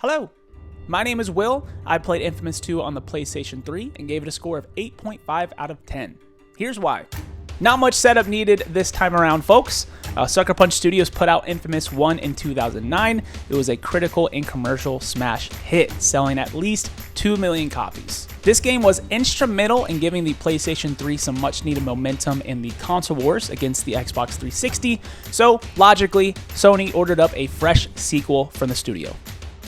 Hello, my name is Will. I played Infamous 2 on the PlayStation 3 and gave it a score of 8.5 out of 10. Here's why. Not much setup needed this time around, folks. Sucker Punch Studios put out Infamous 1 in 2009. It was a critical and commercial smash hit, selling at least 2 million copies. This game was instrumental in giving the PlayStation 3 some much needed momentum in the console wars against the Xbox 360, so logically, Sony ordered up a fresh sequel from the studio.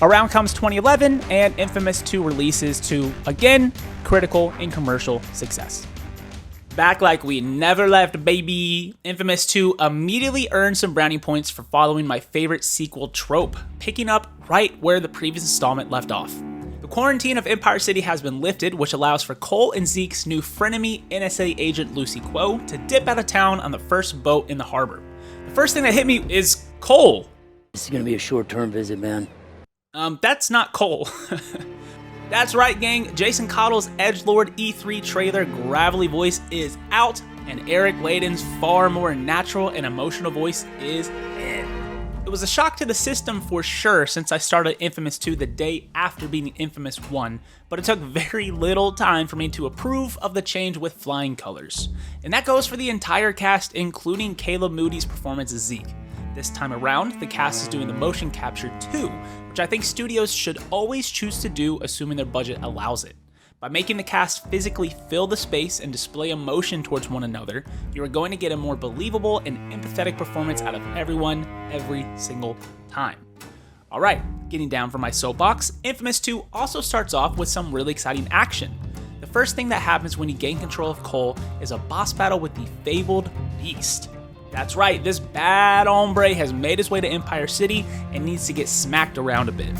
Around comes 2011, and Infamous 2 releases to, again, critical and commercial success. Back like we never left, baby. Infamous 2 immediately earned some brownie points for following my favorite sequel trope, picking up right where the previous installment left off. The quarantine of Empire City has been lifted, which allows for Cole and Zeke's new frenemy NSA agent Lucy Quo to dip out of town on the first boat in the harbor. The first thing that hit me is Cole. This is gonna be a short-term visit, man. That's not Cole. That's right, gang. Jason Cottle's Edgelord E3 trailer gravelly voice is out, and Eric Layden's far more natural and emotional voice is in. It was a shock to the system for sure, since I started Infamous 2 the day after beating Infamous 1, but it took very little time for me to approve of the change with flying colors. And that goes for the entire cast, including Caleb Moody's performance as Zeke. This time around, the cast is doing the motion capture too, which I think studios should always choose to do, assuming their budget allows it. By making the cast physically fill the space and display emotion towards one another, you are going to get a more believable and empathetic performance out of everyone every single time. Alright, getting down from my soapbox, Infamous 2 also starts off with some really exciting action. The first thing that happens when you gain control of Cole is a boss battle with the fabled Beast. That's right, this bad hombre has made his way to Empire City and needs to get smacked around a bit.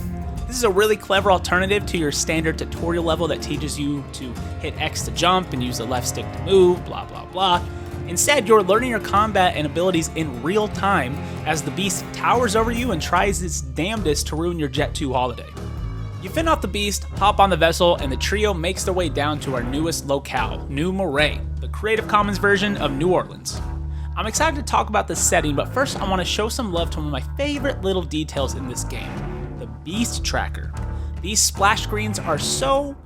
This is a really clever alternative to your standard tutorial level that teaches you to hit X to jump and use the left stick to move, blah blah blah. Instead, you're learning your combat and abilities in real time as the Beast towers over you and tries its damnedest to ruin your Jet 2 holiday. You fend off the Beast, hop on the vessel, and the trio makes their way down to our newest locale, New Moray, the Creative Commons version of New Orleans. I'm excited to talk about the setting, but first I want to show some love to one of my favorite little details in this game, the Beast Tracker. These splash screens are so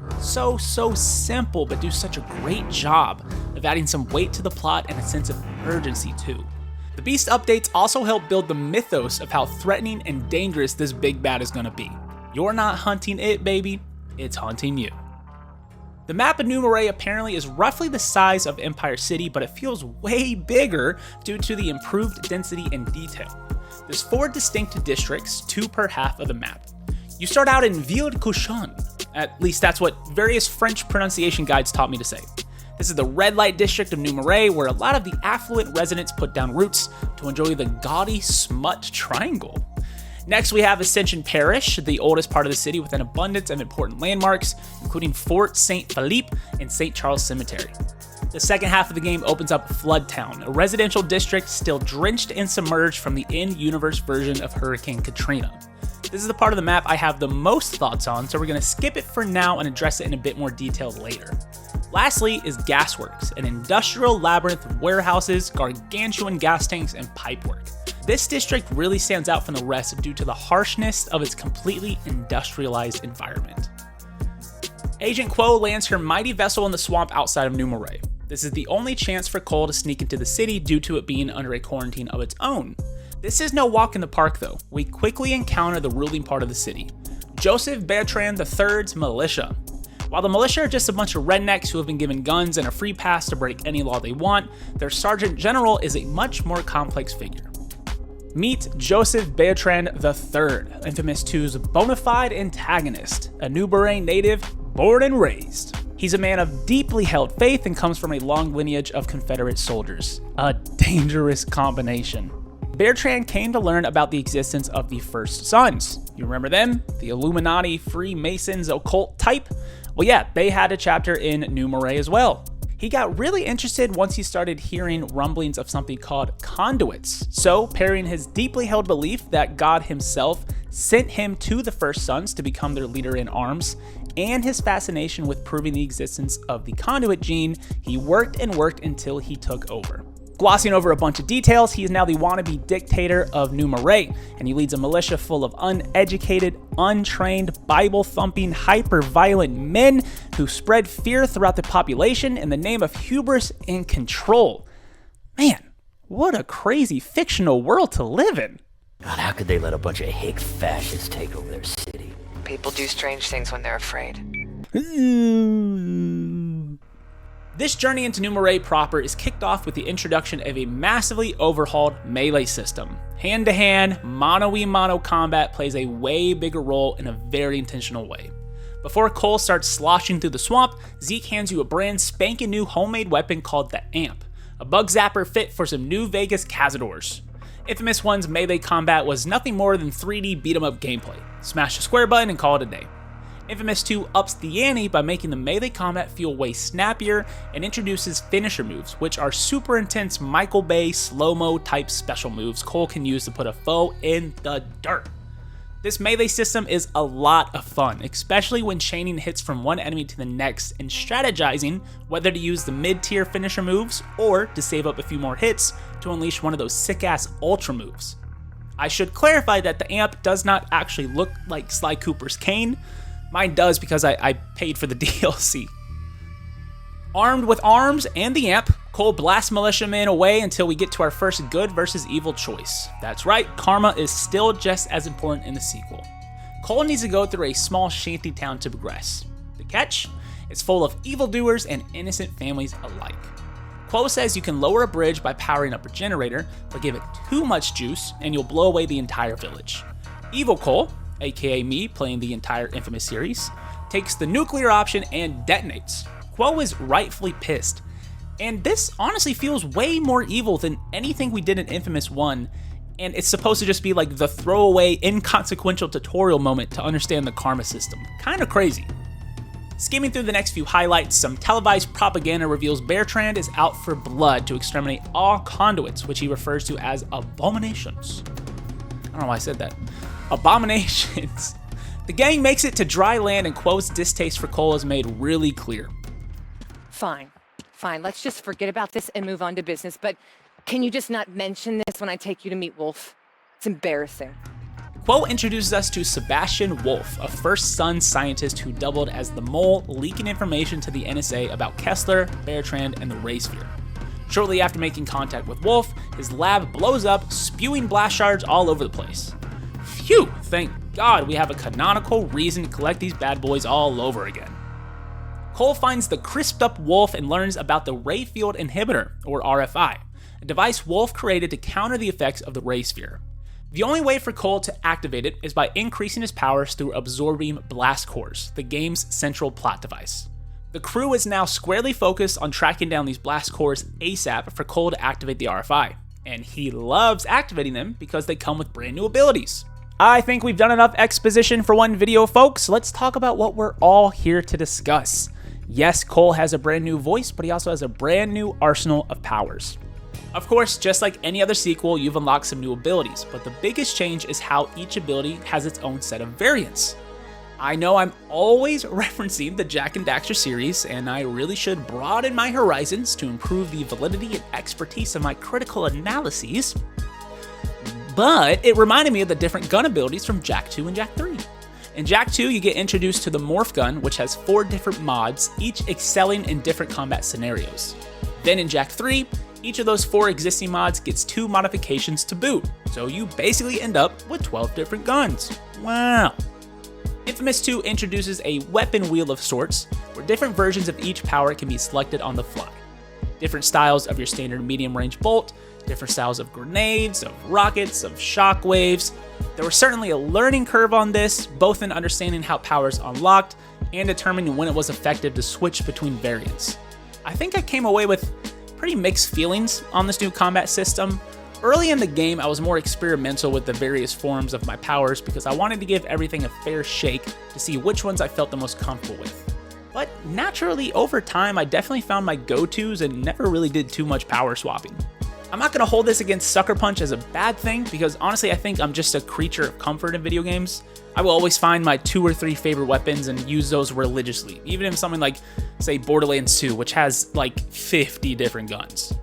simple, but do such a great job of adding some weight to the plot and a sense of urgency too. The Beast updates also help build the mythos of how threatening and dangerous this big bad is going to be. You're not hunting it, baby, it's hunting you. The map of New Moray apparently is roughly the size of Empire City, but it feels way bigger due to the improved density and detail. There's 4 distinct districts, 2 per half of the map. You start out in Ville-de-Cochon, at least that's what various French pronunciation guides taught me to say. This is the red light district of New Moray, where a lot of the affluent residents put down roots to enjoy the gaudy smut triangle. Next, we have Ascension Parish, the oldest part of the city with an abundance of important landmarks, including Fort St. Philippe and St. Charles Cemetery. The second half of the game opens up Flood Town, a residential district still drenched and submerged from the in-universe version of Hurricane Katrina. This is the part of the map I have the most thoughts on, so we're going to skip it for now and address it in a bit more detail later. Lastly is Gasworks, an industrial labyrinth of warehouses, gargantuan gas tanks, and pipework. This district really stands out from the rest due to the harshness of its completely industrialized environment. Agent Quo lands her mighty vessel in the swamp outside of New Moray. This is the only chance for Cole to sneak into the city due to it being under a quarantine of its own. This is no walk in the park though. We quickly encounter the ruling part of the city, Joseph Bertrand III's militia. While the militia are just a bunch of rednecks who have been given guns and a free pass to break any law they want, their Sergeant General is a much more complex figure. Meet Joseph Bertrand III, Infamous 2's bona fide antagonist, a New Moray native, born and raised. He's a man of deeply held faith and comes from a long lineage of Confederate soldiers. A dangerous combination. Bertrand came to learn about the existence of the First Sons. You remember them? The Illuminati, Freemasons, occult type? Well yeah, they had a chapter in New Moray as well. He got really interested once he started hearing rumblings of something called conduits. So, pairing his deeply held belief that God himself sent him to the First Sons to become their leader in arms, and his fascination with proving the existence of the conduit gene, he worked and worked until he took over. Glossing over a bunch of details, he is now the wannabe dictator of New Marais, and he leads a militia full of uneducated, untrained, Bible-thumping, hyper-violent men who spread fear throughout the population in the name of hubris and control. Man, what a crazy fictional world to live in. God, how could they let a bunch of hick fascists take over their city? People do strange things when they're afraid. This journey into New Marais proper is kicked off with the introduction of a massively overhauled melee system. Hand-to-hand, mano-a-mano combat plays a way bigger role in a very intentional way. Before Cole starts sloshing through the swamp, Zeke hands you a brand spanking new homemade weapon called the Amp, a bug zapper fit for some New Vegas cazadors. Infamous 1's melee combat was nothing more than 3D beat-em-up gameplay. Smash the square button and call it a day. Infamous 2 ups the ante by making the melee combat feel way snappier and introduces finisher moves, which are super intense Michael Bay slow-mo type special moves Cole can use to put a foe in the dirt. This melee system is a lot of fun, especially when chaining hits from one enemy to the next and strategizing whether to use the mid-tier finisher moves or to save up a few more hits to unleash one of those sick-ass ultra moves. I should clarify that the Amp does not actually look like Sly Cooper's cane. Mine does because I paid for the DLC. Armed with arms and the Amp, Cole blasts militiamen away until we get to our first good versus evil choice. That's right, karma is still just as important in the sequel. Cole needs to go through a small shanty town to progress. The catch? It's full of evildoers and innocent families alike. Quo says you can lower a bridge by powering up a generator, but give it too much juice and you'll blow away the entire village. Evil Cole, aka me playing the entire Infamous series, takes the nuclear option and detonates. Quo is rightfully pissed, and this honestly feels way more evil than anything we did in Infamous 1, and it's supposed to just be like the throwaway, inconsequential tutorial moment to understand the karma system. Kinda crazy. Skimming through the next few highlights, some televised propaganda reveals Bertrand is out for blood to exterminate all conduits, which he refers to as abominations. I don't know why I said that. Abominations. The gang makes it to dry land and Quo's distaste for Cole is made really clear. Fine. Let's just forget about this and move on to business, but can you just not mention this when I take you to meet Wolf? It's embarrassing. Quo introduces us to Sebastian Wolf, a first-son scientist who doubled as the Mole, leaking information to the NSA about Kessler, Bertrand, and the Ray Sphere. Shortly after making contact with Wolf, his lab blows up, spewing blast shards all over the place. Phew, thank God we have a canonical reason to collect these bad boys all over again. Cole finds the crisped up Wolf and learns about the Ray Field Inhibitor, or RFI, a device Wolf created to counter the effects of the Ray Sphere. The only way for Cole to activate it is by increasing his powers through absorbing blast cores, the game's central plot device. The crew is now squarely focused on tracking down these blast cores ASAP for Cole to activate the RFI, and he loves activating them because they come with brand new abilities. I think we've done enough exposition for one video, folks. Let's talk about what we're all here to discuss. Yes, Cole has a brand new voice, but he also has a brand new arsenal of powers. Of course, just like any other sequel, you've unlocked some new abilities, but the biggest change is how each ability has its own set of variants. I know I'm always referencing the Jak and Daxter series, and I really should broaden my horizons to improve the validity and expertise of my critical analyses, but it reminded me of the different gun abilities from Jak 2 and Jak 3. In Jak 2, you get introduced to the Morph Gun, which has 4 different mods, each excelling in different combat scenarios. Then in Jak 3, each of those 4 existing mods gets 2 modifications to boot, so you basically end up with 12 different guns. Wow. Infamous 2 introduces a weapon wheel of sorts, where different versions of each power can be selected on the fly. Different styles of your standard medium-range bolt, different styles of grenades, of rockets, of shockwaves. There was certainly a learning curve on this, both in understanding how powers unlocked and determining when it was effective to switch between variants. I think I came away with pretty mixed feelings on this new combat system. Early in the game, I was more experimental with the various forms of my powers because I wanted to give everything a fair shake to see which ones I felt the most comfortable with. But naturally, over time, I definitely found my go-tos and never really did too much power swapping. I'm not going to hold this against Sucker Punch as a bad thing because honestly I think I'm just a creature of comfort in video games. I will always find my 2 or 3 favorite weapons and use those religiously, even in something like, say, Borderlands 2, which has like 50 different guns.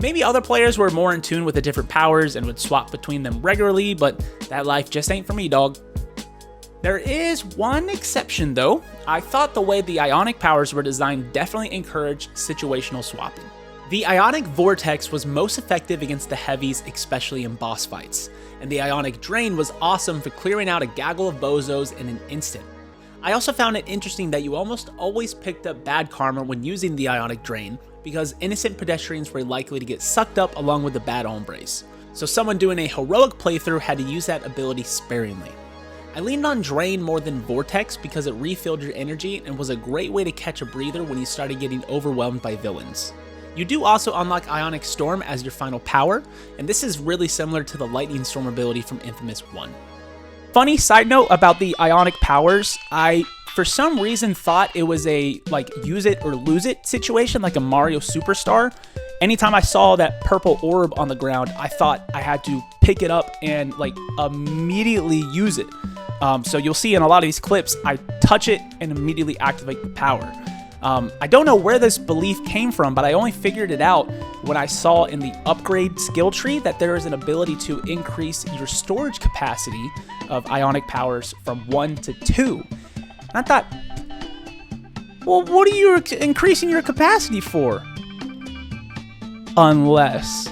Maybe other players were more in tune with the different powers and would swap between them regularly, but that life just ain't for me, dog. There is one exception though. I thought the way the ionic powers were designed definitely encouraged situational swapping. The ionic vortex was most effective against the heavies, especially in boss fights, and the ionic drain was awesome for clearing out a gaggle of bozos in an instant. I also found it interesting that you almost always picked up bad karma when using the ionic drain, because innocent pedestrians were likely to get sucked up along with the bad hombres, so someone doing a heroic playthrough had to use that ability sparingly. I leaned on Drain more than Vortex because it refilled your energy and was a great way to catch a breather when you started getting overwhelmed by villains. You do also unlock Ionic Storm as your final power, and this is really similar to the Lightning Storm ability from Infamous 1. Funny side note about the Ionic powers, I for some reason thought it was a like use it or lose it situation like a Mario Superstar. Anytime I saw that purple orb on the ground, I thought I had to pick it up and like immediately use it. So you'll see in a lot of these clips, I touch it and immediately activate the power. I don't know where this belief came from, but I only figured it out when I saw in the upgrade skill tree that there is an ability to increase your storage capacity of ionic powers from 1 to 2. And I thought, well, what are you increasing your capacity for? Unless.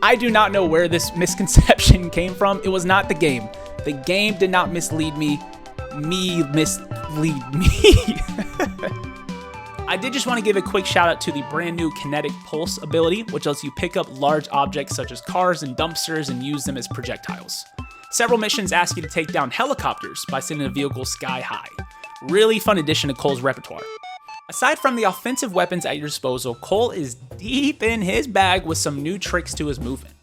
I do not know where this misconception came from. It was not the game. The game did not mislead me. Me mislead me. I did just want to give a quick shout out to the brand new Kinetic Pulse ability, which lets you pick up large objects such as cars and dumpsters and use them as projectiles. Several missions ask you to take down helicopters by sending a vehicle sky high. Really fun addition to Cole's repertoire. Aside from the offensive weapons at your disposal, Cole is deep in his bag with some new tricks to his movement.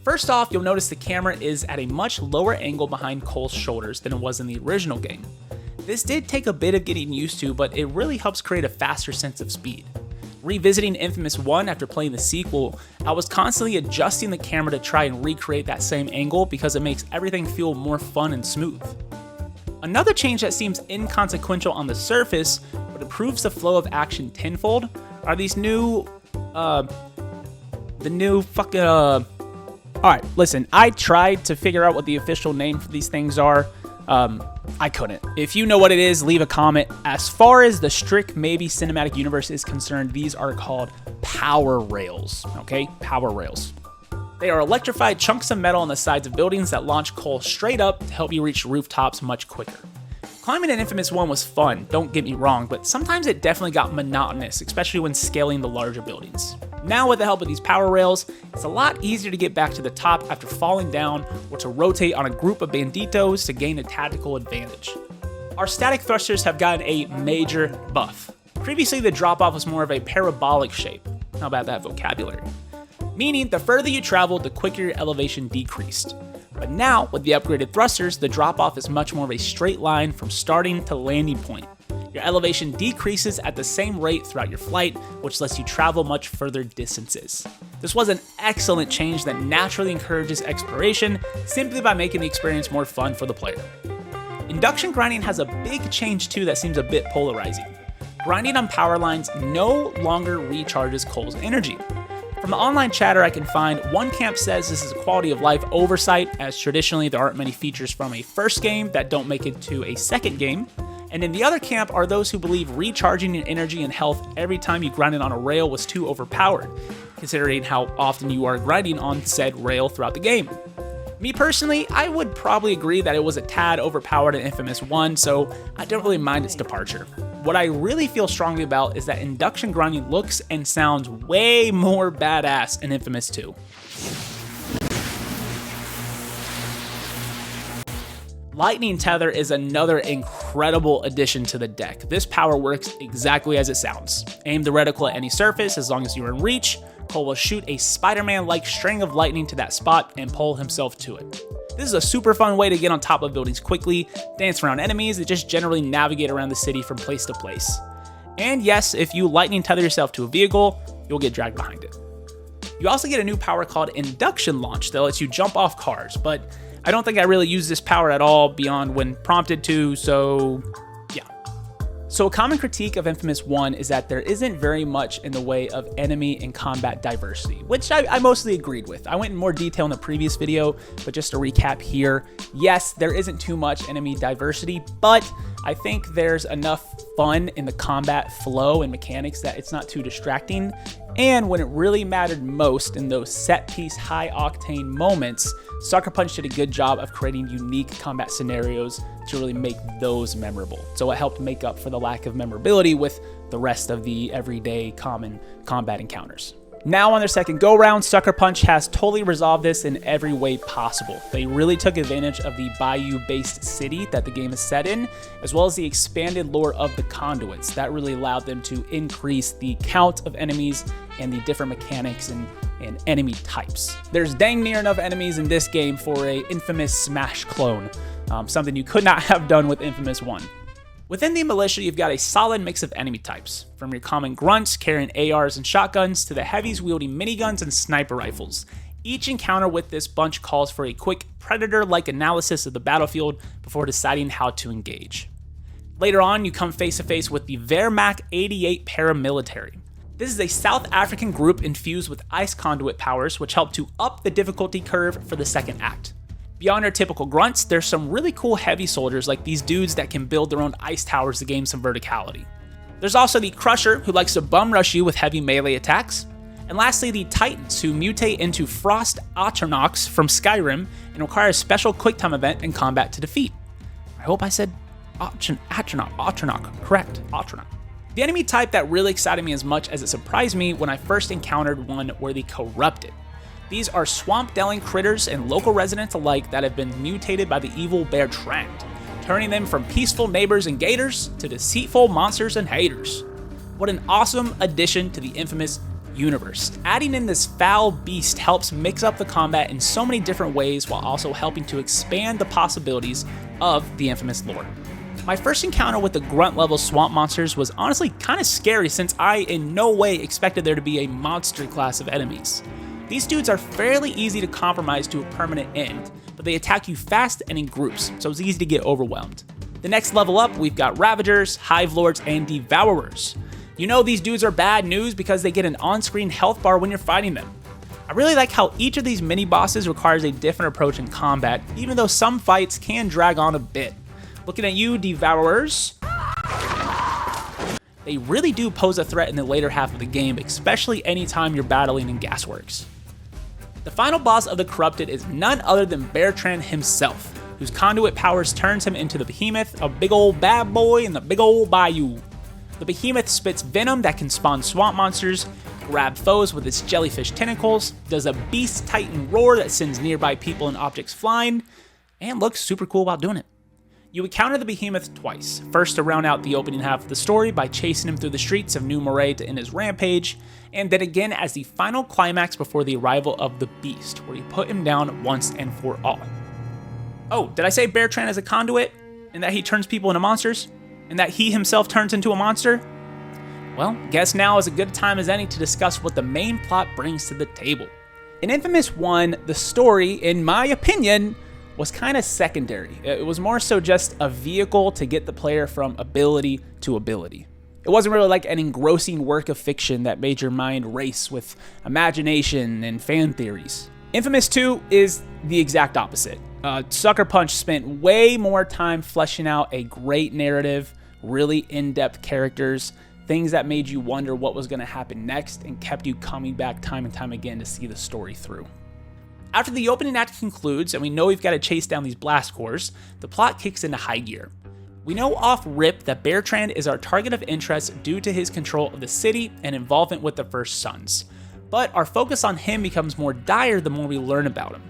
First off, you'll notice the camera is at a much lower angle behind Cole's shoulders than it was in the original game. This did take a bit of getting used to, but it really helps create a faster sense of speed. Revisiting Infamous 1 after playing the sequel, I was constantly adjusting the camera to try and recreate that same angle because it makes everything feel more fun and smooth. Another change that seems inconsequential on the surface, but improves the flow of action tenfold, are these new, Alright, listen, I tried to figure out what the official name for these things are. I couldn't. If you know what it is, leave a comment. As far as the Strick maybe cinematic universe is concerned, these are called power rails, okay? Power rails. They are electrified chunks of metal on the sides of buildings that launch Cole straight up to help you reach rooftops much quicker. Climbing in Infamous 1 was fun, don't get me wrong, but sometimes it definitely got monotonous, especially when scaling the larger buildings. Now with the help of these power rails, it's a lot easier to get back to the top after falling down or to rotate on a group of banditos to gain a tactical advantage. Our static thrusters have gotten a major buff. Previously the drop-off was more of a parabolic shape. How about that vocabulary? Meaning the further you traveled, the quicker your elevation decreased. But now, with the upgraded thrusters, the drop-off is much more of a straight line from starting to landing point. Your elevation decreases at the same rate throughout your flight, which lets you travel much further distances. This was an excellent change that naturally encourages exploration, simply by making the experience more fun for the player. Induction grinding has a big change too that seems a bit polarizing. Grinding on power lines no longer recharges Cole's energy. From the online chatter I can find, one camp says this is a quality of life oversight, as traditionally there aren't many features from a first game that don't make it to a second game. And in the other camp are those who believe recharging your energy and health every time you grind it on a rail was too overpowered, considering how often you are grinding on said rail throughout the game. Me personally, I would probably agree that it was a tad overpowered in Infamous 1, so I don't really mind its departure. What I really feel strongly about is that induction grinding looks and sounds way more badass in Infamous 2. Lightning Tether is another incredible addition to the deck. This power works exactly as it sounds. Aim the reticle at any surface as long as you're in reach. Cole will shoot a Spider-Man-like string of lightning to that spot and pull himself to it. This is a super fun way to get on top of buildings quickly, dance around enemies, and just generally navigate around the city from place to place. And yes, if you lightning tether yourself to a vehicle, you'll get dragged behind it. You also get a new power called Induction Launch that lets you jump off cars, but I don't think I really use this power at all beyond when prompted to, so yeah. So a common critique of Infamous 1 is that there isn't very much in the way of enemy and combat diversity, which I mostly agreed with. I went in more detail in the previous video, but just to recap here, yes, there isn't too much enemy diversity, but I think there's enough fun in the combat flow and mechanics that it's not too distracting. And when it really mattered most in those set-piece, high-octane moments, Sucker Punch did a good job of creating unique combat scenarios to really make those memorable. So it helped make up for the lack of memorability with the rest of the everyday common combat encounters. Now on their second go-round, Sucker Punch has totally resolved this in every way possible. They really took advantage of the bayou-based city that the game is set in, as well as the expanded lore of the conduits. That really allowed them to increase the count of enemies and the different mechanics and enemy types. There's dang near enough enemies in this game for a Infamous Smash clone, something you could not have done with Infamous 1. Within the militia, you've got a solid mix of enemy types, from your common grunts carrying ARs and shotguns to the heavies wielding miniguns and sniper rifles. Each encounter with this bunch calls for a quick Predator-like analysis of the battlefield before deciding how to engage. Later on, you come face to face with the Wehrmacht 88 paramilitary. This is a South African group infused with ice conduit powers, which help to up the difficulty curve for the second act. Beyond our typical grunts, there's some really cool heavy soldiers like these dudes that can build their own ice towers to gain some verticality. There's also the Crusher, who likes to bum rush you with heavy melee attacks. And lastly, the Titans, who mutate into Frost Atronachs from Skyrim and require a special quick-time event in combat to defeat. I hope I said Atronach, correct, Atronach. The enemy type that really excited me as much as it surprised me when I first encountered one were the Corrupted. These are swamp-dwelling critters and local residents alike that have been mutated by the evil Bertrand, turning them from peaceful neighbors and gators to deceitful monsters and haters. What an awesome addition to the Infamous universe. Adding in this foul beast helps mix up the combat in so many different ways while also helping to expand the possibilities of the Infamous lore. My first encounter with the grunt-level swamp monsters was honestly kind of scary since I in no way expected there to be a monster class of enemies. These dudes are fairly easy to compromise to a permanent end, but they attack you fast and in groups, so it's easy to get overwhelmed. The next level up, we've got Ravagers, Hive Lords, and Devourers. You know these dudes are bad news because they get an on-screen health bar when you're fighting them. I really like how each of these mini-bosses requires a different approach in combat, even though some fights can drag on a bit. Looking at you, Devourers. They really do pose a threat in the later half of the game, especially anytime you're battling in gasworks. The final boss of the Corrupted is none other than Bertrand himself, whose conduit powers turns him into the Behemoth, a big old bad boy in the big old bayou. The Behemoth spits venom that can spawn swamp monsters, grab foes with its jellyfish tentacles, does a beast titan roar that sends nearby people and objects flying, and looks super cool while doing it. You encounter the Behemoth twice, first to round out the opening half of the story by chasing him through the streets of New Moray to end his rampage, and then again as the final climax before the arrival of the Beast, where you put him down once and for all. Oh, did I say Bertrand is a conduit? And that he turns people into monsters? And that he himself turns into a monster? Well, guess now is a good time as any to discuss what the main plot brings to the table. In Infamous 1, the story, in my opinion, was kind of secondary. It was more so just a vehicle to get the player from ability to ability. It wasn't really like an engrossing work of fiction that made your mind race with imagination and fan theories. Infamous 2 is the exact opposite. Sucker Punch spent way more time fleshing out a great narrative, really in-depth characters, things that made you wonder what was going to happen next and kept you coming back time and time again to see the story through. After the opening act concludes and we know we've got to chase down these blast cores, the plot kicks into high gear. We know off rip that Bertrand is our target of interest due to his control of the city and involvement with the First Sons. But our focus on him becomes more dire the more we learn about him.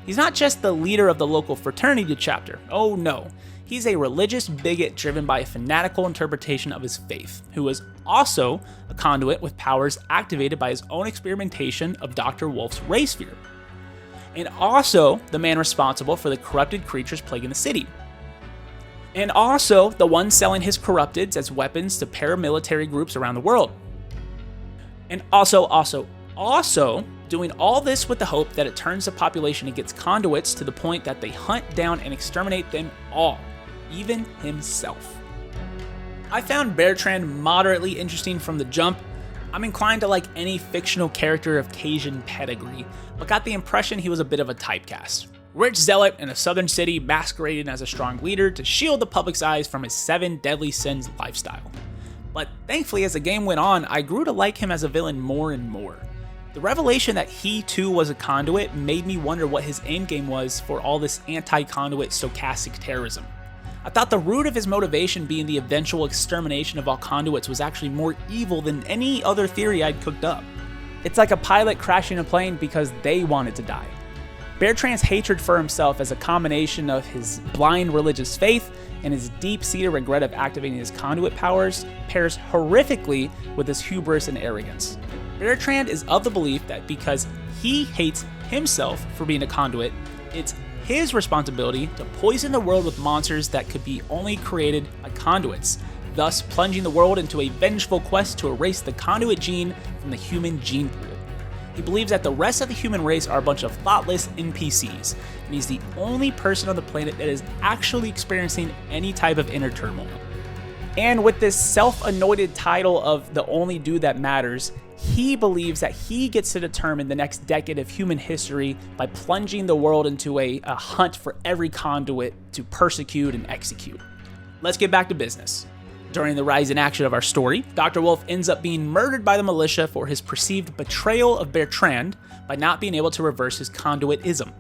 He's not just the leader of the local fraternity chapter, oh no. He's a religious bigot driven by a fanatical interpretation of his faith, who is also a conduit with powers activated by his own experimentation of Dr. Wolf's ray sphere. And also the man responsible for the corrupted creatures plaguing the city. And also the one selling his corrupteds as weapons to paramilitary groups around the world. And also, Also, doing all this with the hope that it turns the population against conduits to the point that they hunt down and exterminate them all, even himself. I found Bertrand moderately interesting from the jump. I'm inclined to like any fictional character of Cajun pedigree, but got the impression he was a bit of a typecast. Rich zealot in a southern city masquerading as a strong leader to shield the public's eyes from his 7 deadly sins lifestyle. But thankfully, as the game went on, I grew to like him as a villain more and more. The revelation that he too was a conduit made me wonder what his endgame was for all this anti-conduit stochastic terrorism. I thought the root of his motivation being the eventual extermination of all conduits was actually more evil than any other theory I'd cooked up. It's like a pilot crashing a plane because they wanted to die. Bertrand's hatred for himself as a combination of his blind religious faith and his deep-seated regret of activating his conduit powers pairs horrifically with his hubris and arrogance. Bertrand is of the belief that because he hates himself for being a conduit, it's his responsibility to poison the world with monsters that could be only created by conduits, thus plunging the world into a vengeful quest to erase the conduit gene from the human gene pool. He believes that the rest of the human race are a bunch of thoughtless NPCs, and he's the only person on the planet that is actually experiencing any type of inner turmoil. And with this self-anointed title of the only dude that matters, he believes that he gets to determine the next decade of human history by plunging the world into a hunt for every conduit to persecute and execute. Let's get back to business. During the rise in action of our story, Dr. Wolf ends up being murdered by the militia for his perceived betrayal of Bertrand by not being able to reverse his conduitism.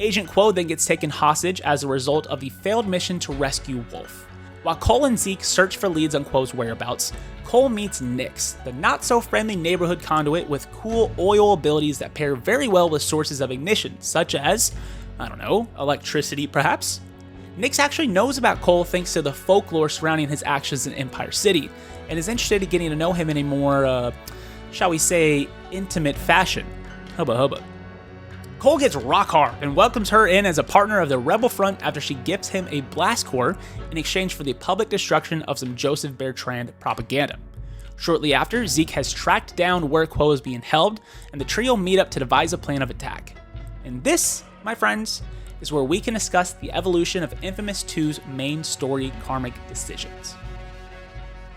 Agent Quo then gets taken hostage as a result of the failed mission to rescue Wolf. While Cole and Zeke search for leads on Quo's whereabouts, Cole meets Nyx, the not-so-friendly neighborhood conduit with cool oil abilities that pair very well with sources of ignition, such as, electricity perhaps? Nyx actually knows about Cole thanks to the folklore surrounding his actions in Empire City, and is interested in getting to know him in a more, shall we say, intimate fashion. Hubba hubba. Cole gets rock hard and welcomes her in as a partner of the Rebel Front after she gifts him a blast core in exchange for the public destruction of some Joseph Bertrand propaganda. Shortly after, Zeke has tracked down where Quo is being held, and the trio meet up to devise a plan of attack. And this, my friends, is where we can discuss the evolution of Infamous 2's main story karmic decisions.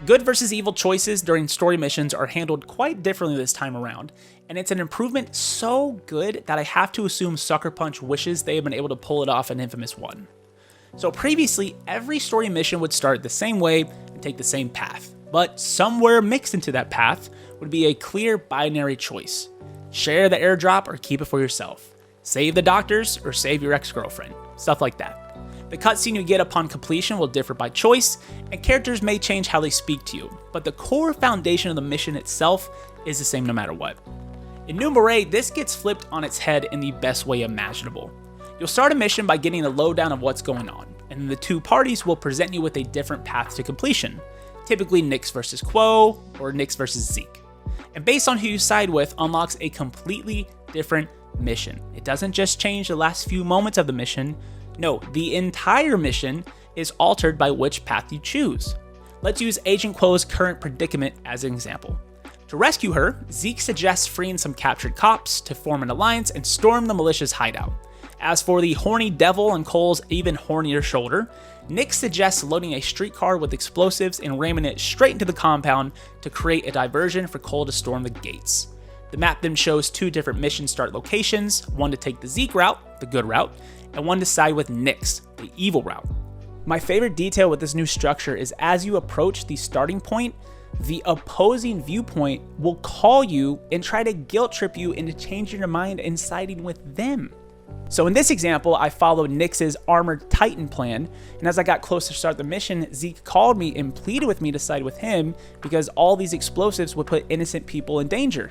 Good versus evil choices during story missions are handled quite differently this time around, and it's an improvement so good that I have to assume Sucker Punch wishes they had been able to pull it off in Infamous 1. So previously, every story mission would start the same way and take the same path, but somewhere mixed into that path would be a clear binary choice. Share the airdrop or keep it for yourself. Save the doctors or save your ex-girlfriend. Stuff like that. The cutscene you get upon completion will differ by choice, and characters may change how they speak to you, but the core foundation of the mission itself is the same no matter what. In Numere, this gets flipped on its head in the best way imaginable. You'll start a mission by getting a lowdown of what's going on, and the two parties will present you with a different path to completion, typically Nyx versus Quo or Nyx versus Zeke. And based on who you side with unlocks a completely different mission. It doesn't just change the last few moments of the mission. No, the entire mission is altered by which path you choose. Let's use Agent Quo's current predicament as an example. To rescue her, Zeke suggests freeing some captured cops to form an alliance and storm the militia's hideout. As for the horny devil on Cole's even hornier shoulder, Nyx suggests loading a streetcar with explosives and ramming it straight into the compound to create a diversion for Cole to storm the gates. The map then shows 2 different mission start locations, one to take the Zeke route, the good route, and one to side with Nyx, the evil route. My favorite detail with this new structure is as you approach the starting point, the opposing viewpoint will call you and try to guilt trip you into changing your mind and siding with them. So in this example, I followed Nyx's Armored Titan plan, and as I got close to start the mission, Zeke called me and pleaded with me to side with him because all these explosives would put innocent people in danger.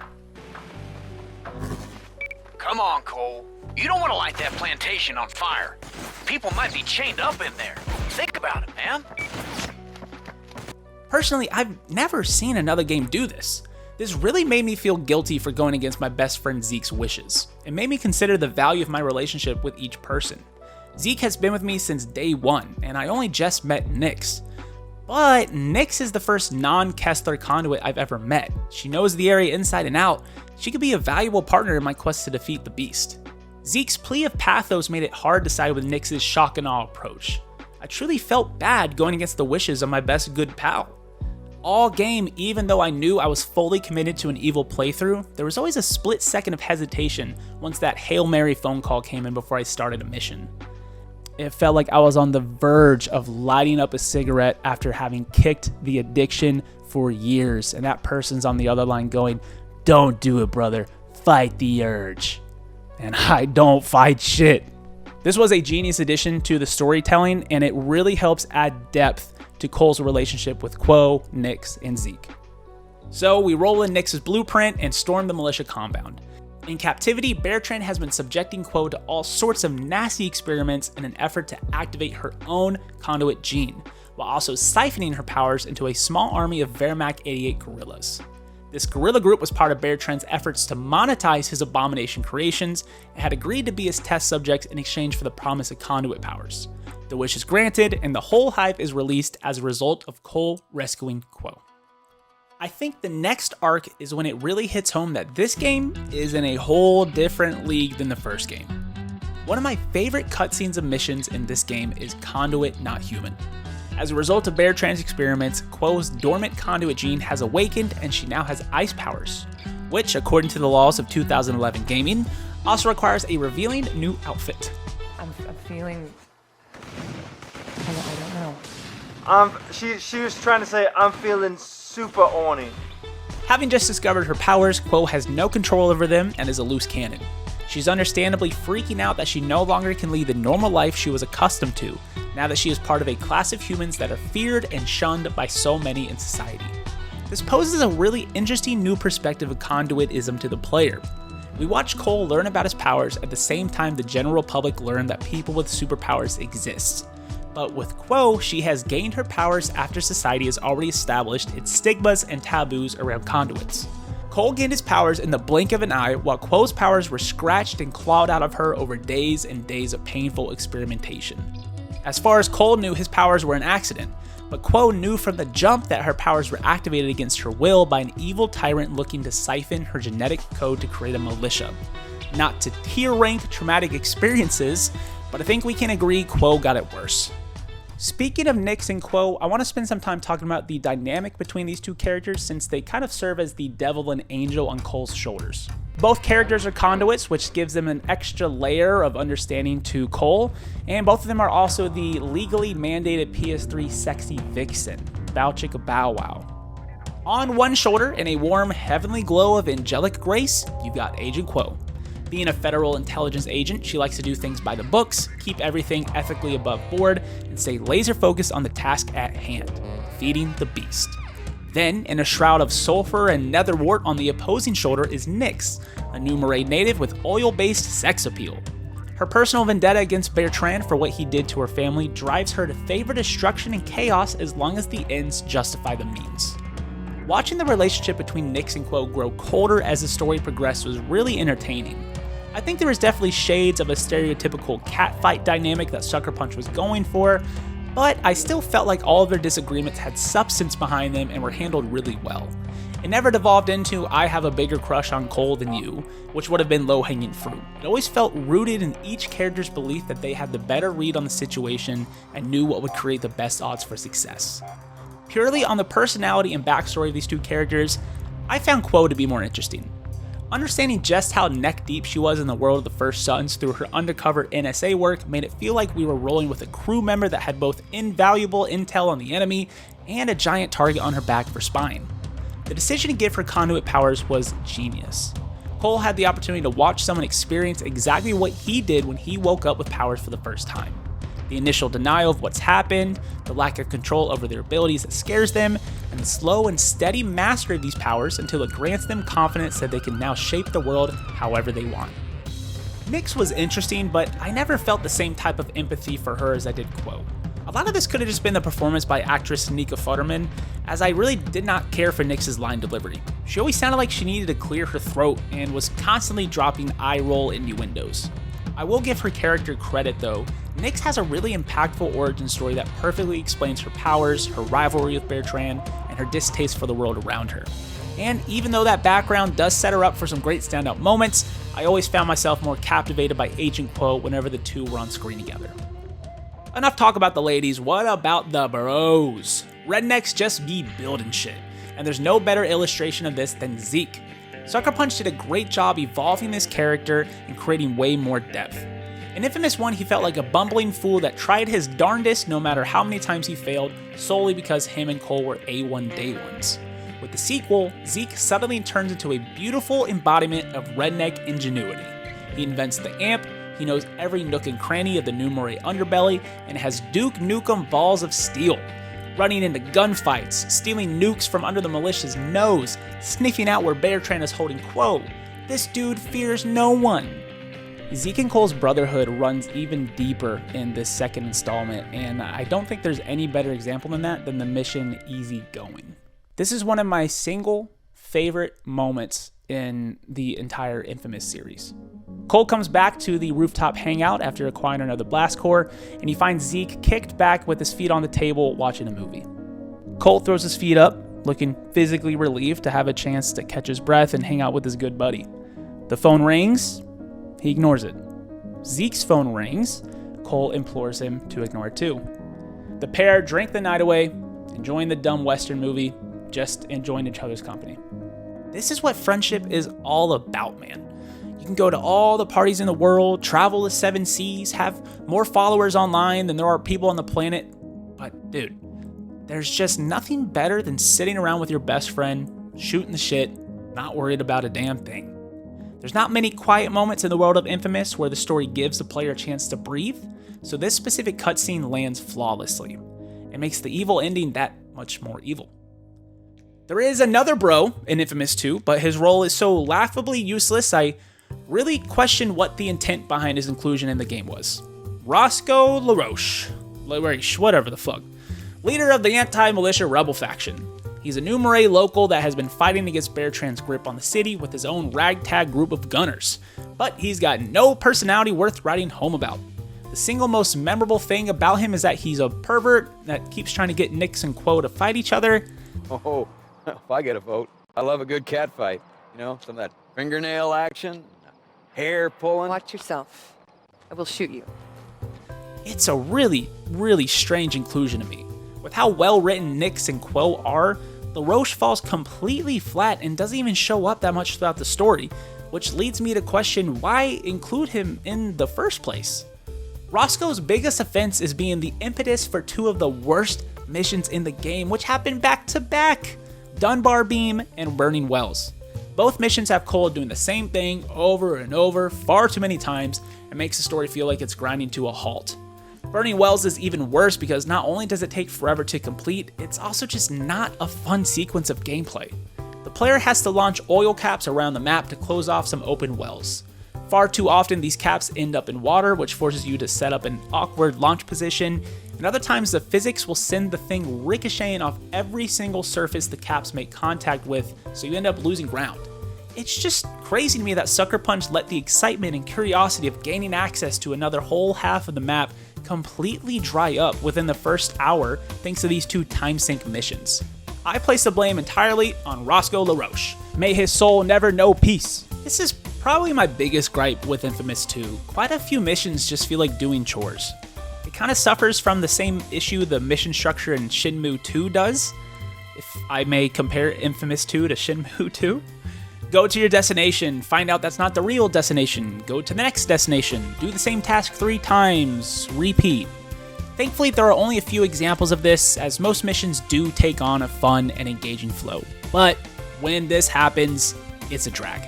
Come on, Cole. You don't want to light that plantation on fire. People might be chained up in there. Think about it, man. Personally, I've never seen another game do this. This really made me feel guilty for going against my best friend Zeke's wishes. It made me consider the value of my relationship with each person. Zeke has been with me since day one, and I only just met Nyx. But Nyx is the first non-Kessler conduit I've ever met. She knows the area inside and out. She could be a valuable partner in my quest to defeat the beast. Zeke's plea of pathos made it hard to side with Nyx's shock and awe approach. I truly felt bad going against the wishes of my best good pal. All game, even though I knew I was fully committed to an evil playthrough, there was always a split second of hesitation once that Hail Mary phone call came in before I started a mission. It felt like I was on the verge of lighting up a cigarette after having kicked the addiction for years, and that person's on the other line going, "Don't do it, brother. Fight the urge." And I don't fight shit. This was a genius addition to the storytelling, and it really helps add depth to Cole's relationship with Quo, Nyx, and Zeke. So we roll in Nyx's blueprint and storm the militia compound. In captivity, Bertrand has been subjecting Quo to all sorts of nasty experiments in an effort to activate her own conduit gene, while also siphoning her powers into a small army of Wehrmacht 88 guerrillas. This guerrilla group was part of Bertrand's efforts to monetize his abomination creations and had agreed to be his test subjects in exchange for the promise of conduit powers. The wish is granted, and the whole hype is released as a result of Cole rescuing Quo. I think the next arc is when it really hits home that this game is in a whole different league than the first game. One of my favorite cutscenes of missions in this game is Conduit Not Human. As a result of Bertrand's experiments, Quo's dormant conduit gene has awakened and she now has ice powers, which, according to the laws of 2011 gaming, also requires a revealing new outfit. I'm feeling... I don't know. She was trying to say, I'm feeling super horny. Having just discovered her powers, Quo has no control over them and is a loose cannon. She's understandably freaking out that she no longer can lead the normal life she was accustomed to, now that she is part of a class of humans that are feared and shunned by so many in society. This poses a really interesting new perspective of conduitism to the player. We watch Cole learn about his powers at the same time the general public learn that people with superpowers exist. But with Quo, she has gained her powers after society has already established its stigmas and taboos around conduits. Cole gained his powers in the blink of an eye, while Quo's powers were scratched and clawed out of her over days and days of painful experimentation. As far as Cole knew, his powers were an accident, but Quo knew from the jump that her powers were activated against her will by an evil tyrant looking to siphon her genetic code to create a militia. Not to tier rank traumatic experiences, but I think we can agree Quo got it worse. Speaking of Nyx and Quo, I want to spend some time talking about the dynamic between these two characters since they kind of serve as the devil and angel on Cole's shoulders. Both characters are conduits, which gives them an extra layer of understanding to Cole, and both of them are also the legally mandated PS3 sexy vixen, Bow Chicka Bow Wow. On one shoulder, in a warm, heavenly glow of angelic grace, you've got Agent Quo. Being a federal intelligence agent, she likes to do things by the books, keep everything ethically above board, and stay laser focused on the task at hand, feeding the beast. Then, in a shroud of sulfur and netherwort on the opposing shoulder is Nyx, a New Marais native with oil-based sex appeal. Her personal vendetta against Bertrand for what he did to her family drives her to favor destruction and chaos as long as the ends justify the means. Watching the relationship between Nyx and Quo grow colder as the story progressed was really entertaining. I think there was definitely shades of a stereotypical catfight dynamic that Sucker Punch was going for, but I still felt like all of their disagreements had substance behind them and were handled really well. It never devolved into, I have a bigger crush on Cole than you, which would have been low-hanging fruit. It always felt rooted in each character's belief that they had the better read on the situation and knew what would create the best odds for success. Purely on the personality and backstory of these two characters, I found Quo to be more interesting. Understanding just how neck-deep she was in the world of the First Sons through her undercover NSA work made it feel like we were rolling with a crew member that had both invaluable intel on the enemy and a giant target on her back for spying. The decision to give her conduit powers was genius. Cole had the opportunity to watch someone experience exactly what he did when he woke up with powers for the first time. The initial denial of what's happened, the lack of control over their abilities that scares them, and the slow and steady mastery of these powers until it grants them confidence that they can now shape the world however they want. Nyx was interesting, but I never felt the same type of empathy for her as I did Quo. A lot of this could have just been the performance by actress Nika Futterman, as I really did not care for Nyx's line delivery. She always sounded like she needed to clear her throat and was constantly dropping eye-roll innuendos. I will give her character credit though. Nyx has a really impactful origin story that perfectly explains her powers, her rivalry with Bertrand, and her distaste for the world around her. And even though that background does set her up for some great standout moments, I always found myself more captivated by Agent Quo whenever the two were on screen together. Enough talk about the ladies, what about the bros? Rednecks just be building shit, and there's no better illustration of this than Zeke. Sucker Punch did a great job evolving this character and creating way more depth. In Infamous 1, he felt like a bumbling fool that tried his darndest no matter how many times he failed, solely because him and Cole were A1 day ones. With the sequel, Zeke suddenly turns into a beautiful embodiment of redneck ingenuity. He invents the amp, he knows every nook and cranny of the New Moray underbelly, and has Duke Nukem balls of steel. Running into gunfights, stealing nukes from under the militia's nose, sniffing out where Bertrand is holding Quo. This dude fears no one. Zeke and Cole's brotherhood runs even deeper in this second installment, and I don't think there's any better example than that than the mission Easy Going. This is one of my single favorite moments in the entire Infamous series. Cole comes back to the rooftop hangout after acquiring another blast core, and he finds Zeke kicked back with his feet on the table watching a movie. Cole throws his feet up, looking physically relieved to have a chance to catch his breath and hang out with his good buddy. The phone rings, he ignores it. Zeke's phone rings, Cole implores him to ignore it too. The pair drink the night away, enjoying the dumb Western movie, just enjoying each other's company. This is what friendship is all about, man. You can go to all the parties in the world, travel the 7 seas, have more followers online than there are people on the planet. But dude, there's just nothing better than sitting around with your best friend, shooting the shit, not worried about a damn thing. There's not many quiet moments in the world of Infamous where the story gives the player a chance to breathe, so this specific cutscene lands flawlessly. It makes the evil ending that much more evil. There is another bro in Infamous 2, but his role is so laughably useless I really question what the intent behind his inclusion in the game was. Roscoe LaRoche, whatever the fuck, leader of the anti-militia rebel faction. He's a New Moray local that has been fighting against Bertrand's grip on the city with his own ragtag group of gunners, but he's got no personality worth writing home about. The single most memorable thing about him is that he's a pervert that keeps trying to get Nyx and Quo to fight each other. Oh, if I get a vote, I love a good cat fight. You know, some of that fingernail action, hair pulling. Watch yourself. I will shoot you. It's a really, really strange inclusion to me. With how well written Nyx and Quo are, LaRoche falls completely flat and doesn't even show up that much throughout the story, which leads me to question why include him in the first place. Roscoe's biggest offense is being the impetus for 2 of the worst missions in the game, which happen back to back: Dunbar Beam and Burning Wells. Both missions have Cole doing the same thing over and over far too many times and makes the story feel like it's grinding to a halt. Burning Wells is even worse because not only does it take forever to complete, it's also just not a fun sequence of gameplay. The player has to launch oil caps around the map to close off some open wells. Far too often these caps end up in water, which forces you to set up an awkward launch position, and other times the physics will send the thing ricocheting off every single surface the caps make contact with, so you end up losing ground. It's just crazy to me that Sucker Punch let the excitement and curiosity of gaining access to another whole half of the map completely dry up within the first hour thanks to these 2 time sink missions. I place the blame entirely on Roscoe LaRoche. May his soul never know peace. This is probably my biggest gripe with Infamous 2. Quite a few missions just feel like doing chores. It kind of suffers from the same issue the mission structure in Shenmue 2 does, if I may compare Infamous 2 to Shenmue 2. Go to your destination, find out that's not the real destination, go to the next destination, do the same task 3 times, repeat. Thankfully, there are only a few examples of this, as most missions do take on a fun and engaging flow. But when this happens, it's a drag.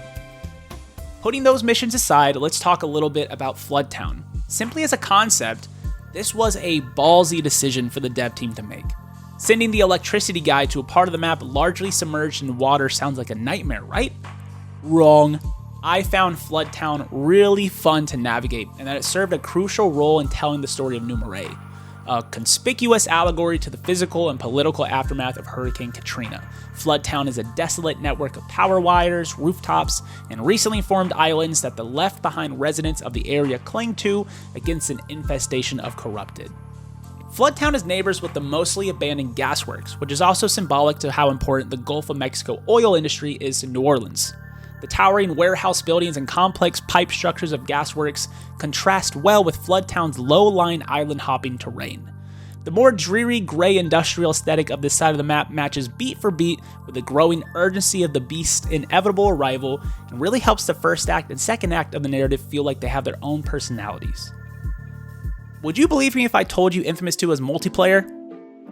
Putting those missions aside, let's talk a little bit about Flood Town. Simply as a concept, this was a ballsy decision for the dev team to make. Sending the electricity guy to a part of the map largely submerged in water sounds like a nightmare, right? Wrong. I found Flood Town really fun to navigate, and that it served a crucial role in telling the story of New Moray. a conspicuous allegory to the physical and political aftermath of Hurricane Katrina. Floodtown is a desolate network of power wires, rooftops, and recently formed islands that the left-behind residents of the area cling to against an infestation of corrupted. Floodtown is neighbors with the mostly abandoned gasworks, which is also symbolic to how important the Gulf of Mexico oil industry is to New Orleans. The towering warehouse buildings and complex pipe structures of gasworks contrast well with Floodtown's low-lying island-hopping terrain. The more dreary gray industrial aesthetic of this side of the map matches beat for beat with the growing urgency of the beast's inevitable arrival and really helps the first act and second act of the narrative feel like they have their own personalities. Would you believe me if I told you Infamous 2 was multiplayer?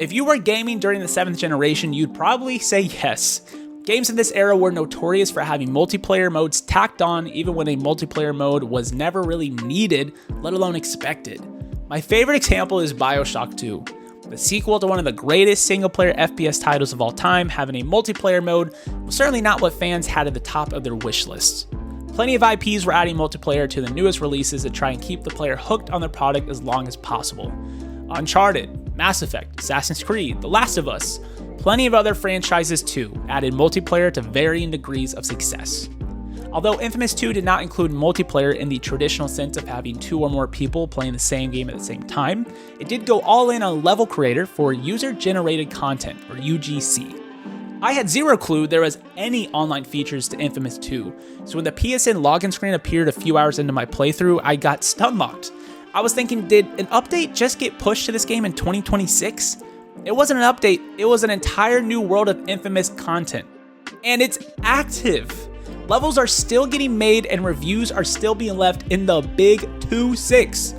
If you were gaming during the 7th generation, you'd probably say yes. Games in this era were notorious for having multiplayer modes tacked on even when a multiplayer mode was never really needed, let alone expected. My favorite example is BioShock 2, the sequel to one of the greatest single-player FPS titles of all time. Having a multiplayer mode was certainly not what fans had at the top of their wish lists. Plenty of IPs were adding multiplayer to the newest releases to try and keep the player hooked on their product as long as possible. Uncharted, Mass Effect, Assassin's Creed, The Last of Us, plenty of other franchises too added multiplayer to varying degrees of success. Although Infamous 2 did not include multiplayer in the traditional sense of having 2 or more people playing the same game at the same time, it did go all in on level creator for user-generated content, or UGC. I had zero clue there was any online features to Infamous 2, so when the PSN login screen appeared a few hours into my playthrough, I got stun-locked. I was thinking, did an update just get pushed to this game in 2026? It wasn't an update, it was an entire new world of Infamous content. And it's active! Levels are still getting made and reviews are still being left in the big 2.6.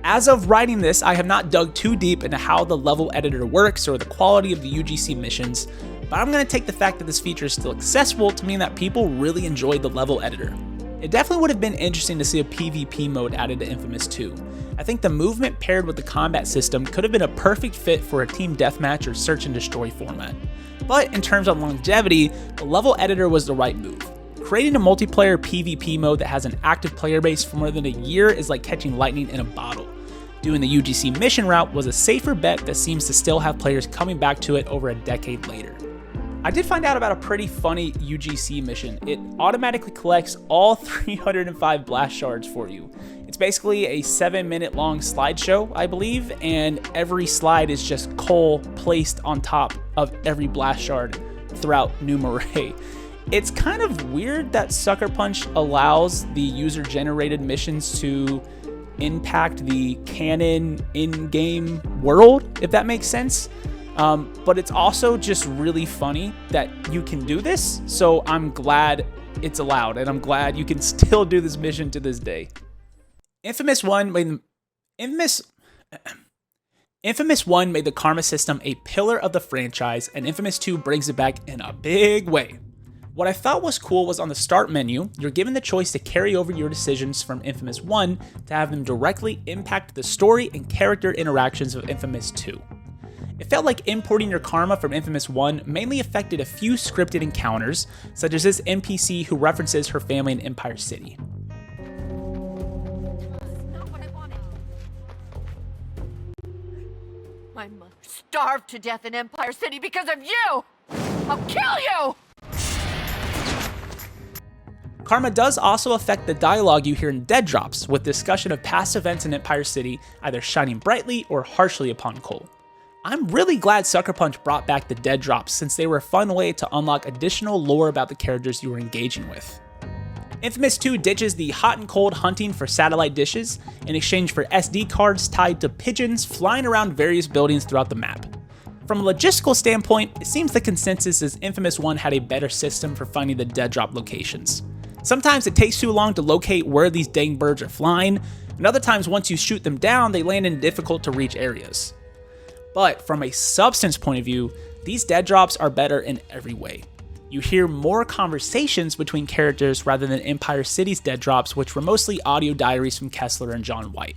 As of writing this, I have not dug too deep into how the level editor works or the quality of the UGC missions, but I'm going to take the fact that this feature is still accessible to mean that people really enjoyed the level editor. It definitely would have been interesting to see a PvP mode added to Infamous 2. I think the movement paired with the combat system could have been a perfect fit for a team deathmatch or search and destroy format. But in terms of longevity, the level editor was the right move. Creating a multiplayer PvP mode that has an active player base for more than a year is like catching lightning in a bottle. Doing the UGC mission route was a safer bet that seems to still have players coming back to it over a decade later. I did find out about a pretty funny UGC mission. It automatically collects all 305 blast shards for you. It's basically a 7-minute long slideshow, I believe, and every slide is just coal placed on top of every blast shard throughout New Marais. It's kind of weird that Sucker Punch allows the user-generated missions to impact the canon in-game world, if that makes sense. But it's also just really funny that you can do this, so I'm glad it's allowed, and I'm glad you can still do this mission to this day. Infamous 1 made the karma system a pillar of the franchise, and Infamous 2 brings it back in a big way. What I thought was cool was on the start menu, you're given the choice to carry over your decisions from Infamous 1 to have them directly impact the story and character interactions of Infamous 2. It felt like importing your karma from Infamous 1 mainly affected a few scripted encounters, such as this NPC who references her family in Empire City. My mother starved to death in Empire City because of you! I'll kill you! Karma does also affect the dialogue you hear in Dead Drops, with discussion of past events in Empire City either shining brightly or harshly upon Cole. I'm really glad Sucker Punch brought back the Dead Drops, since they were a fun way to unlock additional lore about the characters you were engaging with. Infamous 2 ditches the hot and cold hunting for satellite dishes in exchange for SD cards tied to pigeons flying around various buildings throughout the map. From a logistical standpoint, it seems the consensus is Infamous 1 had a better system for finding the Dead Drop locations. Sometimes it takes too long to locate where these dang birds are flying, and other times once you shoot them down, they land in difficult to reach areas. But from a substance point of view, these Dead Drops are better in every way. You hear more conversations between characters rather than Empire City's Dead Drops, which were mostly audio diaries from Kessler and John White.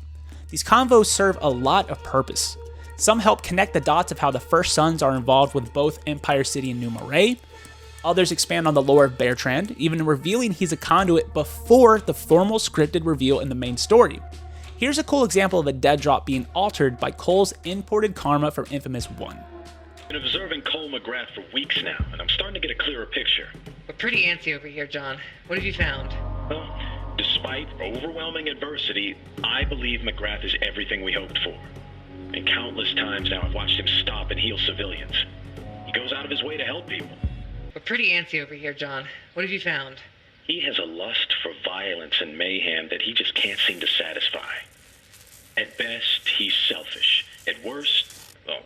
These convos serve a lot of purpose. Some help connect the dots of how the First Sons are involved with both Empire City and New Marais. Others expand on the lore of Bertrand, even revealing he's a conduit before the formal scripted reveal in the main story. Here's a cool example of a dead drop being altered by Cole's imported karma from Infamous 1. I've been observing Cole McGrath for weeks now, and I'm starting to get a clearer picture. We're pretty antsy over here, John. What have you found? Well, despite overwhelming adversity, I believe McGrath is everything we hoped for. And countless times now I've watched him stop and heal civilians. He goes out of his way to help people. We're pretty antsy over here, John. What have you found? He has a lust for violence and mayhem that he just can't seem to satisfy. At best, he's selfish. At worst, well,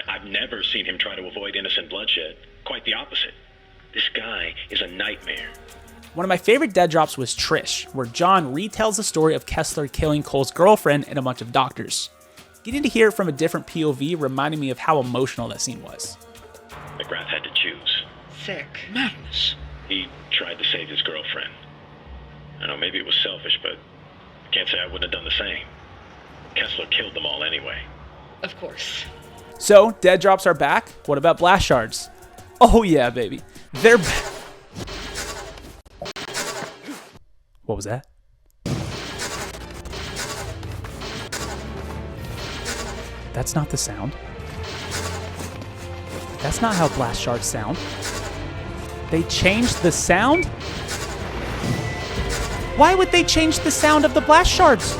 I've never seen him try to avoid innocent bloodshed. Quite the opposite. This guy is a nightmare. One of my favorite dead drops was Trish, where John retells the story of Kessler killing Cole's girlfriend and a bunch of doctors. Getting to hear it from a different POV reminded me of how emotional that scene was. McGrath had to choose. Sick. Madness. He tried to save his girlfriend. I know, maybe it was selfish, but I can't say I wouldn't have done the same. Kessler killed them all anyway. Of course. So, dead drops are back. What about blast shards? Oh yeah, baby. They're What was that? That's not the sound. That's not how blast shards sound. They changed the sound? Why would they change the sound of the blast shards?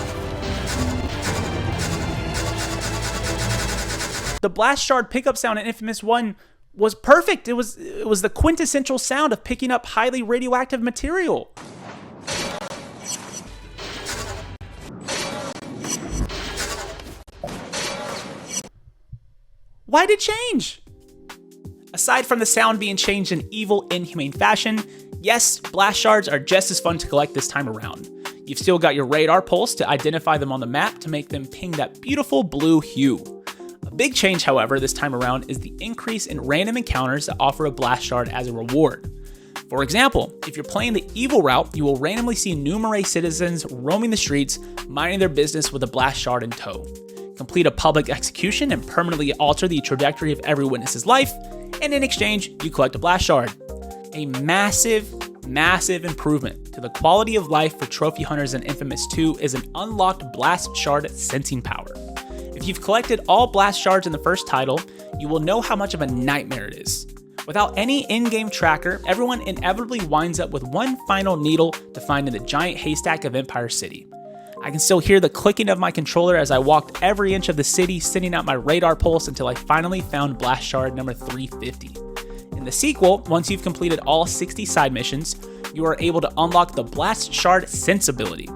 The blast shard pickup sound in Infamous 1 was perfect. It was the quintessential sound of picking up highly radioactive material. Why'd it change? Aside from the sound being changed in evil, inhumane fashion, yes, blast shards are just as fun to collect this time around. You've still got your radar pulse to identify them on the map to make them ping that beautiful blue hue. A big change, however, this time around is the increase in random encounters that offer a blast shard as a reward. For example, if you're playing the evil route, you will randomly see numerous citizens roaming the streets, minding their business with a blast shard in tow. Complete a public execution and permanently alter the trajectory of every witness's life, and in exchange, you collect a blast shard. A massive improvement to the quality of life for trophy hunters in Infamous 2 is an unlocked blast shard sensing power. If you've collected all blast shards in the first title, you will know how much of a nightmare it is. Without any in-game tracker, everyone inevitably winds up with one final needle to find in the giant haystack of Empire City. I can still hear the clicking of my controller as I walked every inch of the city, sending out my radar pulse until I finally found blast shard number 350. In the sequel, once you've completed all 60 side missions, you are able to unlock the blast shard sense ability.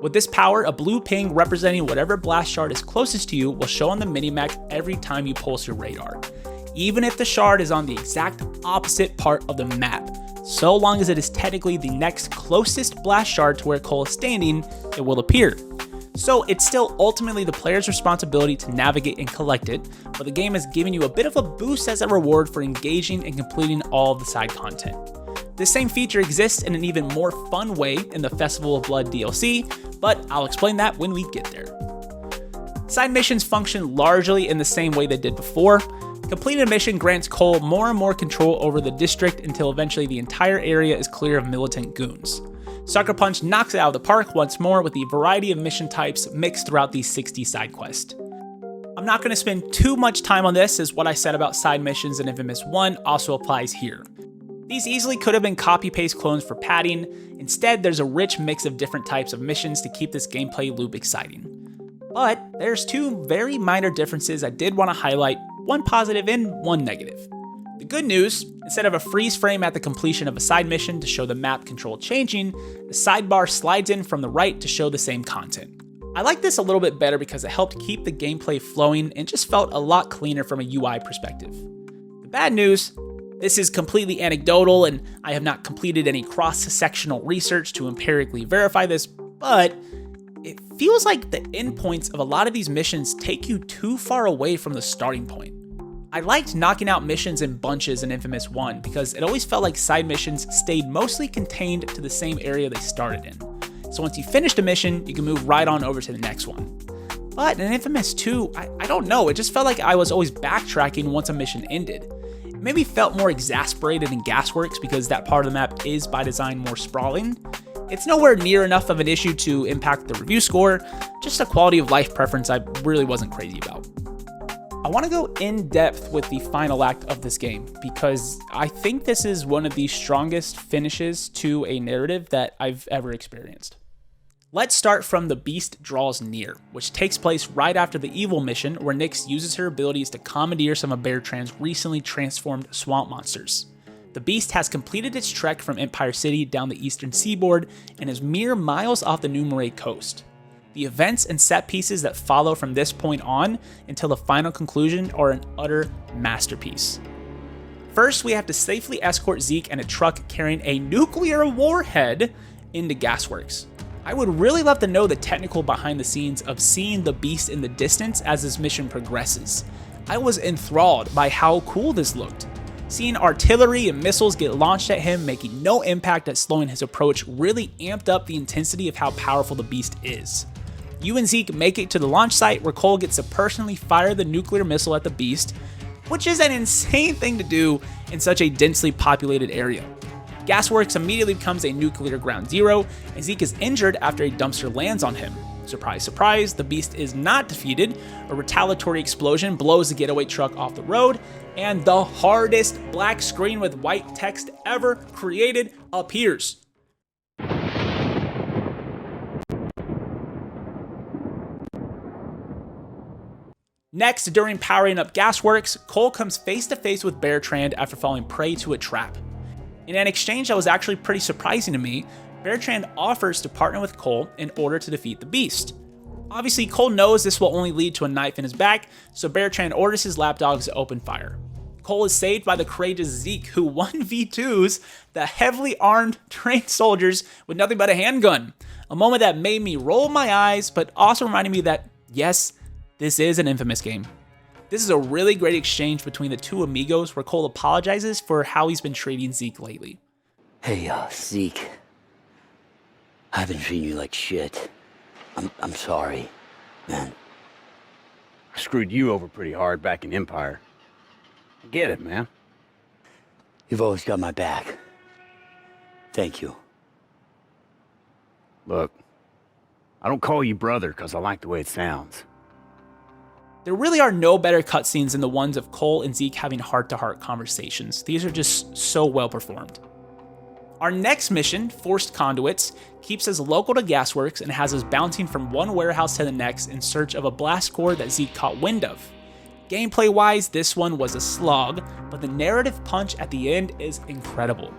With this power, a blue ping representing whatever blast shard is closest to you will show on the minimap every time you pulse your radar, even if the shard is on the exact opposite part of the map. So long as it is technically the next closest blast shard to where Cole is standing, it will appear. So it's still ultimately the player's responsibility to navigate and collect it, but the game is giving you a bit of a boost as a reward for engaging and completing all of the side content. This same feature exists in an even more fun way in the Festival of Blood DLC, but I'll explain that when we get there. Side missions function largely in the same way they did before. Completing a mission grants Cole more and more control over the district until eventually the entire area is clear of militant goons. Sucker Punch knocks it out of the park once more with the variety of mission types mixed throughout these 60 side quests. I'm not going to spend too much time on this, as what I said about side missions in Infamous 1 also applies here. These easily could have been copy-paste clones for padding. Instead, there's a rich mix of different types of missions to keep this gameplay loop exciting. But there's two very minor differences I did want to highlight, one positive and one negative. The good news, instead of a freeze frame at the completion of a side mission to show the map control changing, the sidebar slides in from the right to show the same content. I like this a little bit better because it helped keep the gameplay flowing and just felt a lot cleaner from a UI perspective. The bad news, this is completely anecdotal and I have not completed any cross-sectional research to empirically verify this, but it feels like the endpoints of a lot of these missions take you too far away from the starting point. I liked knocking out missions in bunches in Infamous 1 because it always felt like side missions stayed mostly contained to the same area they started in. So once you finished a mission, you can move right on over to the next one. But in Infamous 2, I don't know, it just felt like I was always backtracking once a mission ended. It maybe felt more exasperated in Gasworks because that part of the map is by design more sprawling. It's nowhere near enough of an issue to impact the review score, just a quality of life preference I really wasn't crazy about. I want to go in depth with the final act of this game because I think this is one of the strongest finishes to a narrative that I've ever experienced. Let's start from The Beast Draws Near, which takes place right after the evil mission where Nyx uses her abilities to commandeer some of Bertrand's recently transformed swamp monsters. The Beast has completed its trek from Empire City down the eastern seaboard and is mere miles off the New Moray coast. The events and set pieces that follow from this point on until the final conclusion are an utter masterpiece. First, we have to safely escort Zeke and a truck carrying a nuclear warhead into Gasworks. I would really love to know the technical behind the scenes of seeing the Beast in the distance as this mission progresses. I was enthralled by how cool this looked. Seeing artillery and missiles get launched at him making no impact at slowing his approach really amped up the intensity of how powerful the Beast is. You and Zeke make it to the launch site where Cole gets to personally fire the nuclear missile at the Beast, which is an insane thing to do in such a densely populated area. Gasworks immediately becomes a nuclear ground zero, and Zeke is injured after a dumpster lands on him. Surprise, surprise, the Beast is not defeated. A retaliatory explosion blows the getaway truck off the road, and the hardest black screen with white text ever created appears. Next, during powering up Gasworks, Cole comes face to face with Bertrand after falling prey to a trap. In an exchange that was actually pretty surprising to me, Bertrand offers to partner with Cole in order to defeat the Beast. Obviously, Cole knows this will only lead to a knife in his back, so Bertrand orders his lapdogs to open fire. Cole is saved by the courageous Zeke, who 1v2s the heavily armed trained soldiers with nothing but a handgun. A moment that made me roll my eyes, but also reminded me that, yes, this is an infamous game. This is a really great exchange between the two amigos where Cole apologizes for how he's been treating Zeke lately. Hey, Zeke. I've been treating you like shit. I'm sorry, man. I screwed you over pretty hard back in Empire. I get it, man. You've always got my back. Thank you. Look, I don't call you brother because I like the way it sounds. There really are no better cutscenes than the ones of Cole and Zeke having heart-to-heart conversations. These are just so well performed. Our next mission, Forced Conduits, keeps us local to Gasworks and has us bouncing from one warehouse to the next in search of a blast core that Zeke caught wind of. Gameplay-wise, this one was a slog, but the narrative punch at the end is incredible.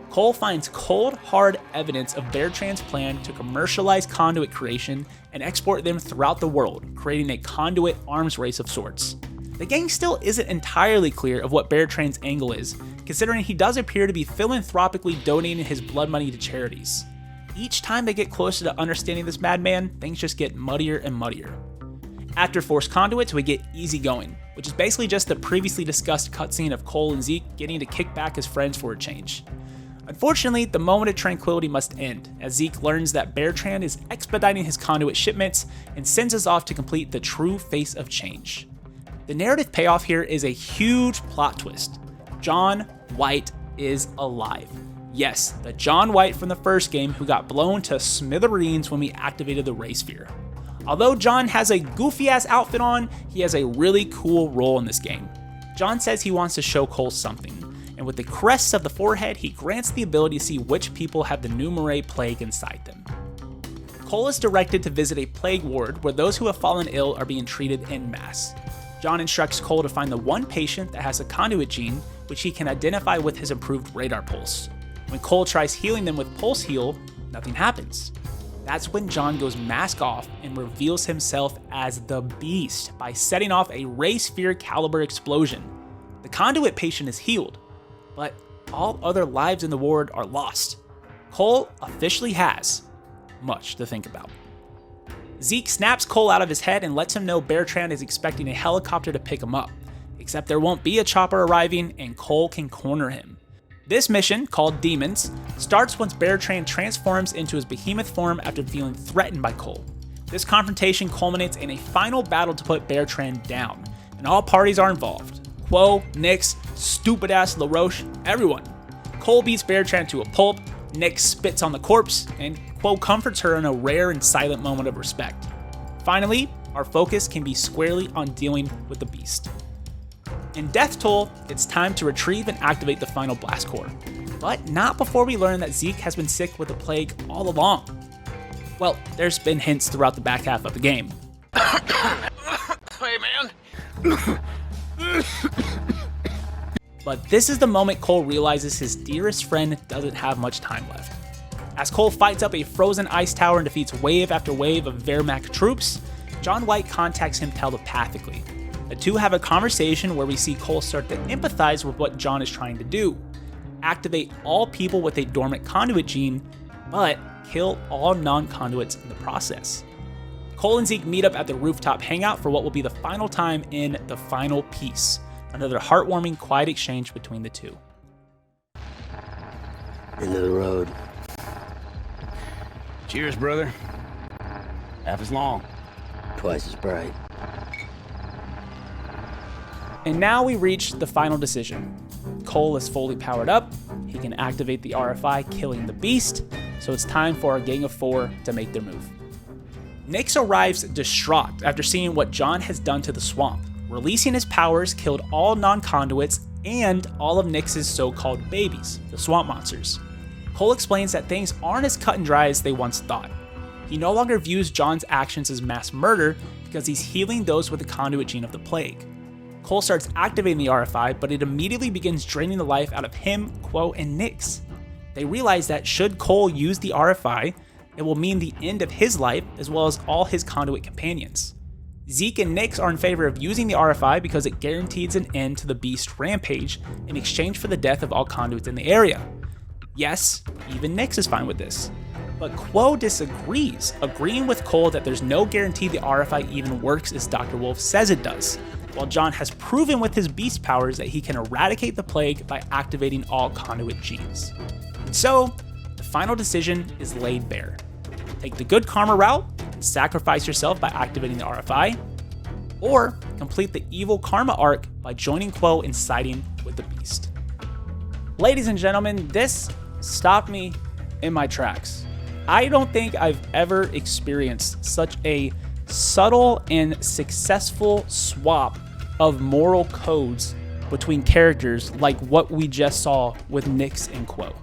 Cole finds cold, hard evidence of Bertrand's plan to commercialize conduit creation and export them throughout the world, creating a conduit arms race of sorts. The gang still isn't entirely clear of what Bertrand's angle is, considering he does appear to be philanthropically donating his blood money to charities. Each time they get closer to understanding this madman, things just get muddier and muddier. After Forced Conduits, we get Easy Going, which is basically just the previously discussed cutscene of Cole and Zeke getting to kick back as friends for a change. Unfortunately, the moment of tranquility must end, as Zeke learns that Bertrand is expediting his conduit shipments and sends us off to complete the true face of change. The narrative payoff here is a huge plot twist. John White is alive. Yes, the John White from the first game who got blown to smithereens when we activated the Ray Sphere. Although John has a goofy-ass outfit on, he has a really cool role in this game. John says he wants to show Cole something, and with the crests of the forehead, he grants the ability to see which people have the New Moray plague inside them. Cole is directed to visit a plague ward where those who have fallen ill are being treated en masse. John instructs Cole to find the one patient that has a conduit gene, which he can identify with his improved radar pulse. When Cole tries healing them with Pulse Heal, nothing happens. That's when John goes mask off and reveals himself as the Beast by setting off a Ray Sphere caliber explosion. The conduit patient is healed, but all other lives in the ward are lost. Cole officially has much to think about. Zeke snaps Cole out of his head and lets him know Bertrand is expecting a helicopter to pick him up, except there won't be a chopper arriving and Cole can corner him. This mission, called Demons, starts once Bertrand transforms into his behemoth form after feeling threatened by Cole. This confrontation culminates in a final battle to put Bertrand down, and all parties are involved. Quo, Nyx, stupid-ass LaRoche, everyone. Cole beats Bertrand to a pulp, Nix spits on the corpse, and Quo comforts her in a rare and silent moment of respect. Finally, our focus can be squarely on dealing with the beast. In Death Toll, it's time to retrieve and activate the final blast core, but not before we learn that Zeke has been sick with the plague all along. Well, there's been hints throughout the back half of the game. Hey, man. But this is the moment Cole realizes his dearest friend doesn't have much time left. As Cole fights up a frozen ice tower and defeats wave after wave of Wehrmacht troops, John White contacts him telepathically. The two have a conversation where we see Cole start to empathize with what John is trying to do. Activate all people with a dormant conduit gene, but kill all non-conduits in the process. Cole and Zeke meet up at the rooftop hangout for what will be the final time in The Final Piece, another heartwarming, quiet exchange between the two. End of the road. Cheers, brother. Half as long. Twice as bright. And now we reach the final decision. Cole is fully powered up, he can activate the RFI killing the beast, so it's time for our gang of 4 to make their move. Nix arrives distraught after seeing what John has done to the swamp. Releasing his powers killed all non-conduits and all of Nix's so-called babies, the swamp monsters. Cole explains that things aren't as cut and dry as they once thought. He no longer views John's actions as mass murder because he's healing those with the conduit gene of the plague. Cole starts activating the RFI, but it immediately begins draining the life out of him, Quo, and Nix. They realize that should Cole use the RFI, it will mean the end of his life as well as all his conduit companions. Zeke and Nix are in favor of using the RFI because it guarantees an end to the beast rampage in exchange for the death of all conduits in the area. Yes, even Nix is fine with this. But Quo disagrees, agreeing with Cole that there's no guarantee the RFI even works as Dr. Wolf says it does, while John has proven with his beast powers that he can eradicate the plague by activating all conduit genes. And so, the final decision is laid bare. Take the good karma route and sacrifice yourself by activating the RFI, or complete the evil karma arc by joining Quo and siding with the beast. Ladies and gentlemen, this stopped me in my tracks. I don't think I've ever experienced such a subtle and successful swap of moral codes between characters like what we just saw with Nix and Quo.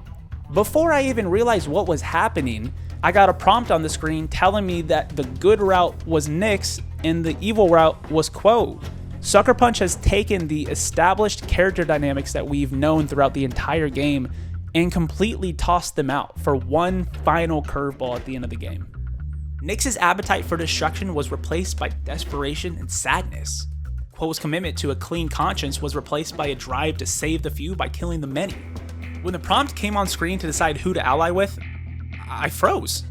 Before I even realized what was happening, I got a prompt on the screen telling me that the good route was Nix and the evil route was Quo. Sucker Punch has taken the established character dynamics that we've known throughout the entire game and completely tossed them out for one final curveball at the end of the game. Nix's appetite for destruction was replaced by desperation and sadness. Quo's commitment to a clean conscience was replaced by a drive to save the few by killing the many. When the prompt came on screen to decide who to ally with, I froze.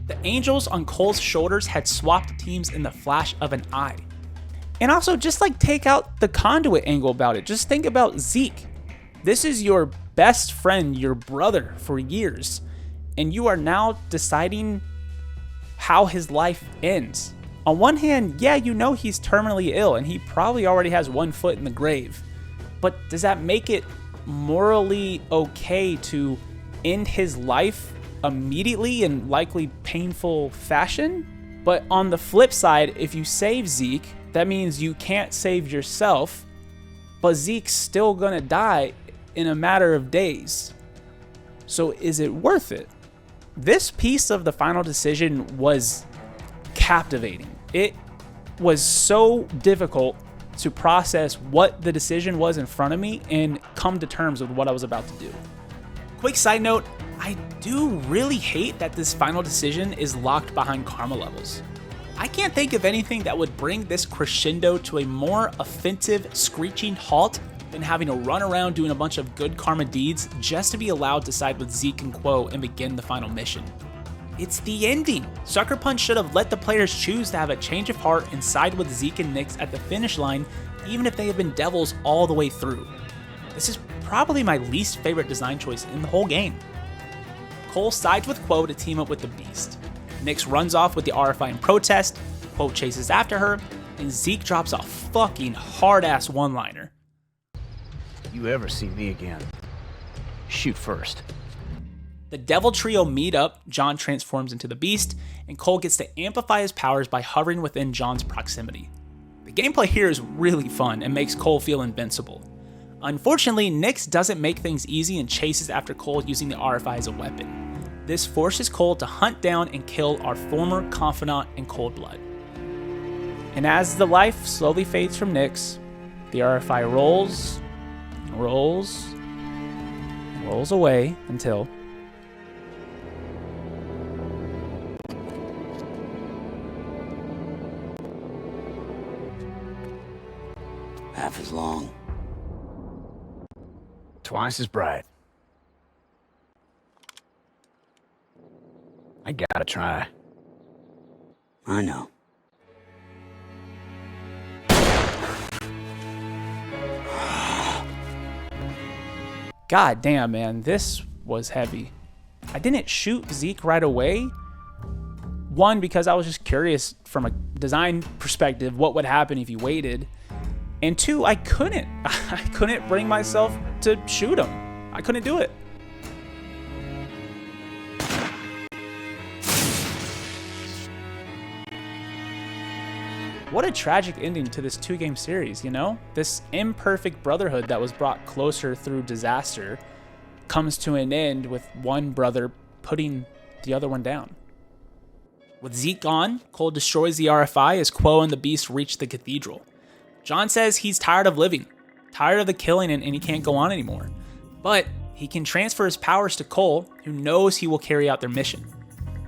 The angels on Cole's shoulders had swapped teams in the flash of an eye. And also, just like take out the conduit angle about it. Just think about Zeke. This is your best friend, your brother for years, and you are now deciding how his life ends. On one hand, yeah, you know he's terminally ill and he probably already has one foot in the grave. But does that make it morally okay to end his life immediately in likely painful fashion? But on the flip side, if you save Zeke, that means you can't save yourself, but Zeke's still gonna die in a matter of days. So is it worth it? This piece of the final decision was captivating. It was so difficult to process what the decision was in front of me and come to terms with what I was about to do. Quick side note, I do really hate that this final decision is locked behind karma levels. I can't think of anything that would bring this crescendo to a more offensive, screeching halt than having to run around doing a bunch of good karma deeds just to be allowed to side with Zeke and Quo and begin the final mission. It's the ending. Sucker Punch should have let the players choose to have a change of heart and side with Zeke and Nix at the finish line, even if they have been devils all the way through. This is probably my least favorite design choice in the whole game. Cole sides with Quo to team up with the Beast. Nix runs off with the RFI in protest, Quo chases after her, and Zeke drops a fucking hard-ass You ever see me again, shoot first. The Devil Trio meet up, John transforms into the Beast, and Cole gets to amplify his powers by hovering within John's proximity. The gameplay here is really fun and makes Cole feel invincible. Unfortunately, Nix doesn't make things easy and chases after Cole using the RFI as a weapon. This forces Cole to hunt down and kill our former confidant in cold blood. And as the life slowly fades from Nix, the RFI rolls away until half as long. Twice as bright. I gotta try. I know. God damn, man, this was heavy. I didn't shoot Zeke right away. One, because I was just curious from a design perspective what would happen if he waited. And two, I couldn't bring myself to shoot him. I couldn't do it. What a tragic ending to this 2-game series, you know? This imperfect brotherhood that was brought closer through disaster comes to an end with one brother putting the other one down. With Zeke gone, Cole destroys the RFI as Quo and the Beast reach the cathedral. John says he's tired of living, tired of the killing, and he can't go on anymore. But he can transfer his powers to Cole, who knows he will carry out their mission.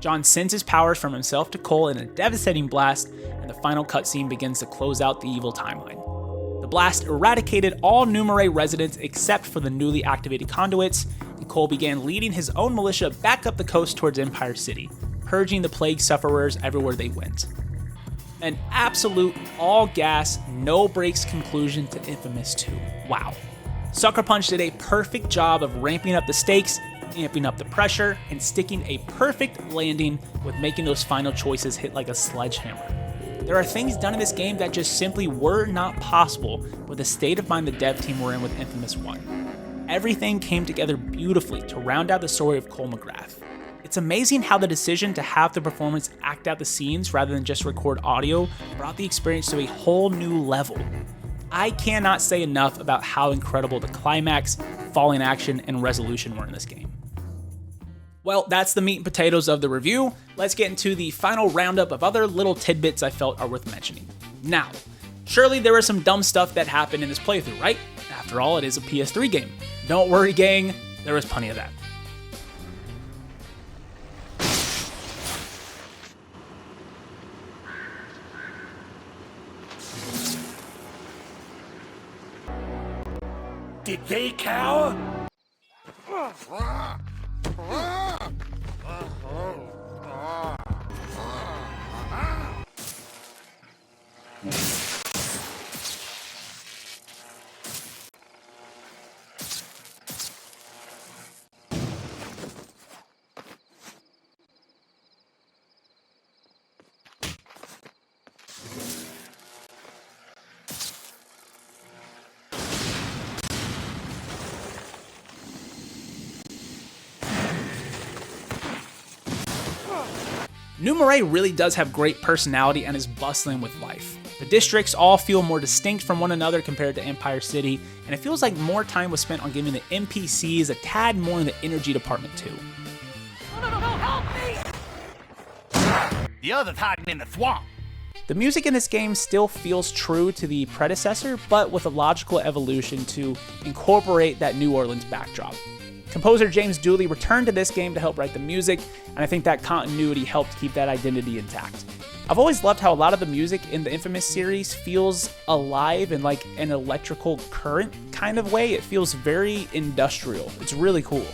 John sends his powers from himself to Cole in a devastating blast, and the final cutscene begins to close out the evil timeline. The blast eradicated all Numerai residents except for the newly activated conduits, and Cole began leading his own militia back up the coast towards Empire City, purging the plague sufferers everywhere they went. An absolute all-gas, no-brakes conclusion to Infamous 2. Wow. Sucker Punch did a perfect job of ramping up the stakes, amping up the pressure, and sticking a perfect landing with making those final choices hit like a sledgehammer. There are things done in this game that just simply were not possible with the state of mind the dev team were in with Infamous 1. Everything came together beautifully to round out the story of Cole McGrath. It's amazing how the decision to have the performance act out the scenes rather than just record audio brought the experience to a whole new level. I cannot say enough about how incredible the climax, falling action, and resolution were in this game. Well, that's the meat and potatoes of the review. Let's get into the final roundup of other little tidbits I felt are worth mentioning. Now, surely there was some dumb stuff that happened in this playthrough, right? After all, it is a PS3 game. Don't worry, gang, there was plenty of that. Did they cower? Numerai really does have great personality and is bustling with life. The districts all feel more distinct from one another compared to Empire City, and it feels like more time was spent on giving the NPCs a tad more in the energy department too. No, help me! The other's hiding in the swamp. The music in this game still feels true to the predecessor, but with a logical evolution to incorporate that New Orleans backdrop. Composer James Dooley returned to this game to help write the music, and I think that continuity helped keep that identity intact. I've always loved how a lot of the music in the Infamous series feels alive in like an electrical current kind of way. It feels very industrial. It's really cool.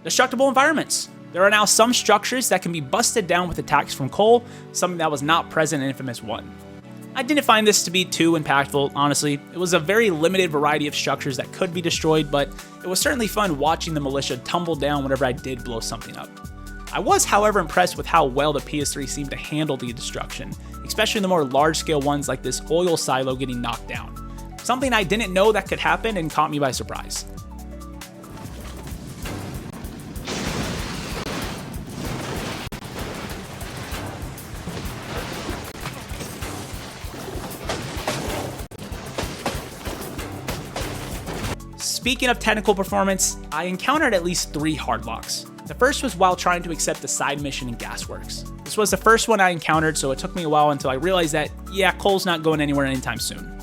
Destructible environments. There are now some structures that can be busted down with attacks from Cole, something that was not present in Infamous 1. I didn't find this to be too impactful, honestly. It was a very limited variety of structures that could be destroyed, but it was certainly fun watching the militia tumble down whenever I did blow something up. I was, however, impressed with how well the PS3 seemed to handle the destruction, especially the more large-scale ones like this oil silo getting knocked down. Something I didn't know that could happen and caught me by surprise. Speaking of technical performance, I encountered at least 3 hardlocks. The first was while trying to accept the side mission in Gasworks. This was the first one I encountered, so it took me a while until I realized that, yeah, Cole's not going anywhere anytime soon.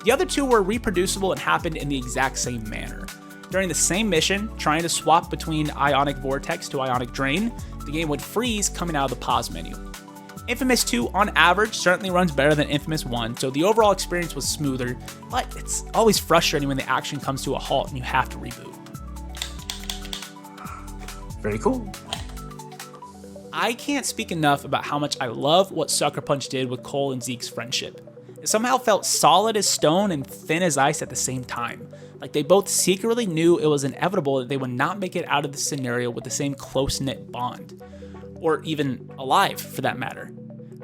The other 2 were reproducible and happened in the exact same manner. During the same mission, trying to swap between Ionic Vortex to Ionic Drain, the game would freeze coming out of the pause menu. Infamous 2, on average, certainly runs better than Infamous 1, so the overall experience was smoother, but it's always frustrating when the action comes to a halt and you have to reboot. Very cool. I can't speak enough about how much I love what Sucker Punch did with Cole and Zeke's friendship. It somehow felt solid as stone and thin as ice at the same time. Like they both secretly knew it was inevitable that they would not make it out of the scenario with the same close-knit bond. Or even alive, for that matter.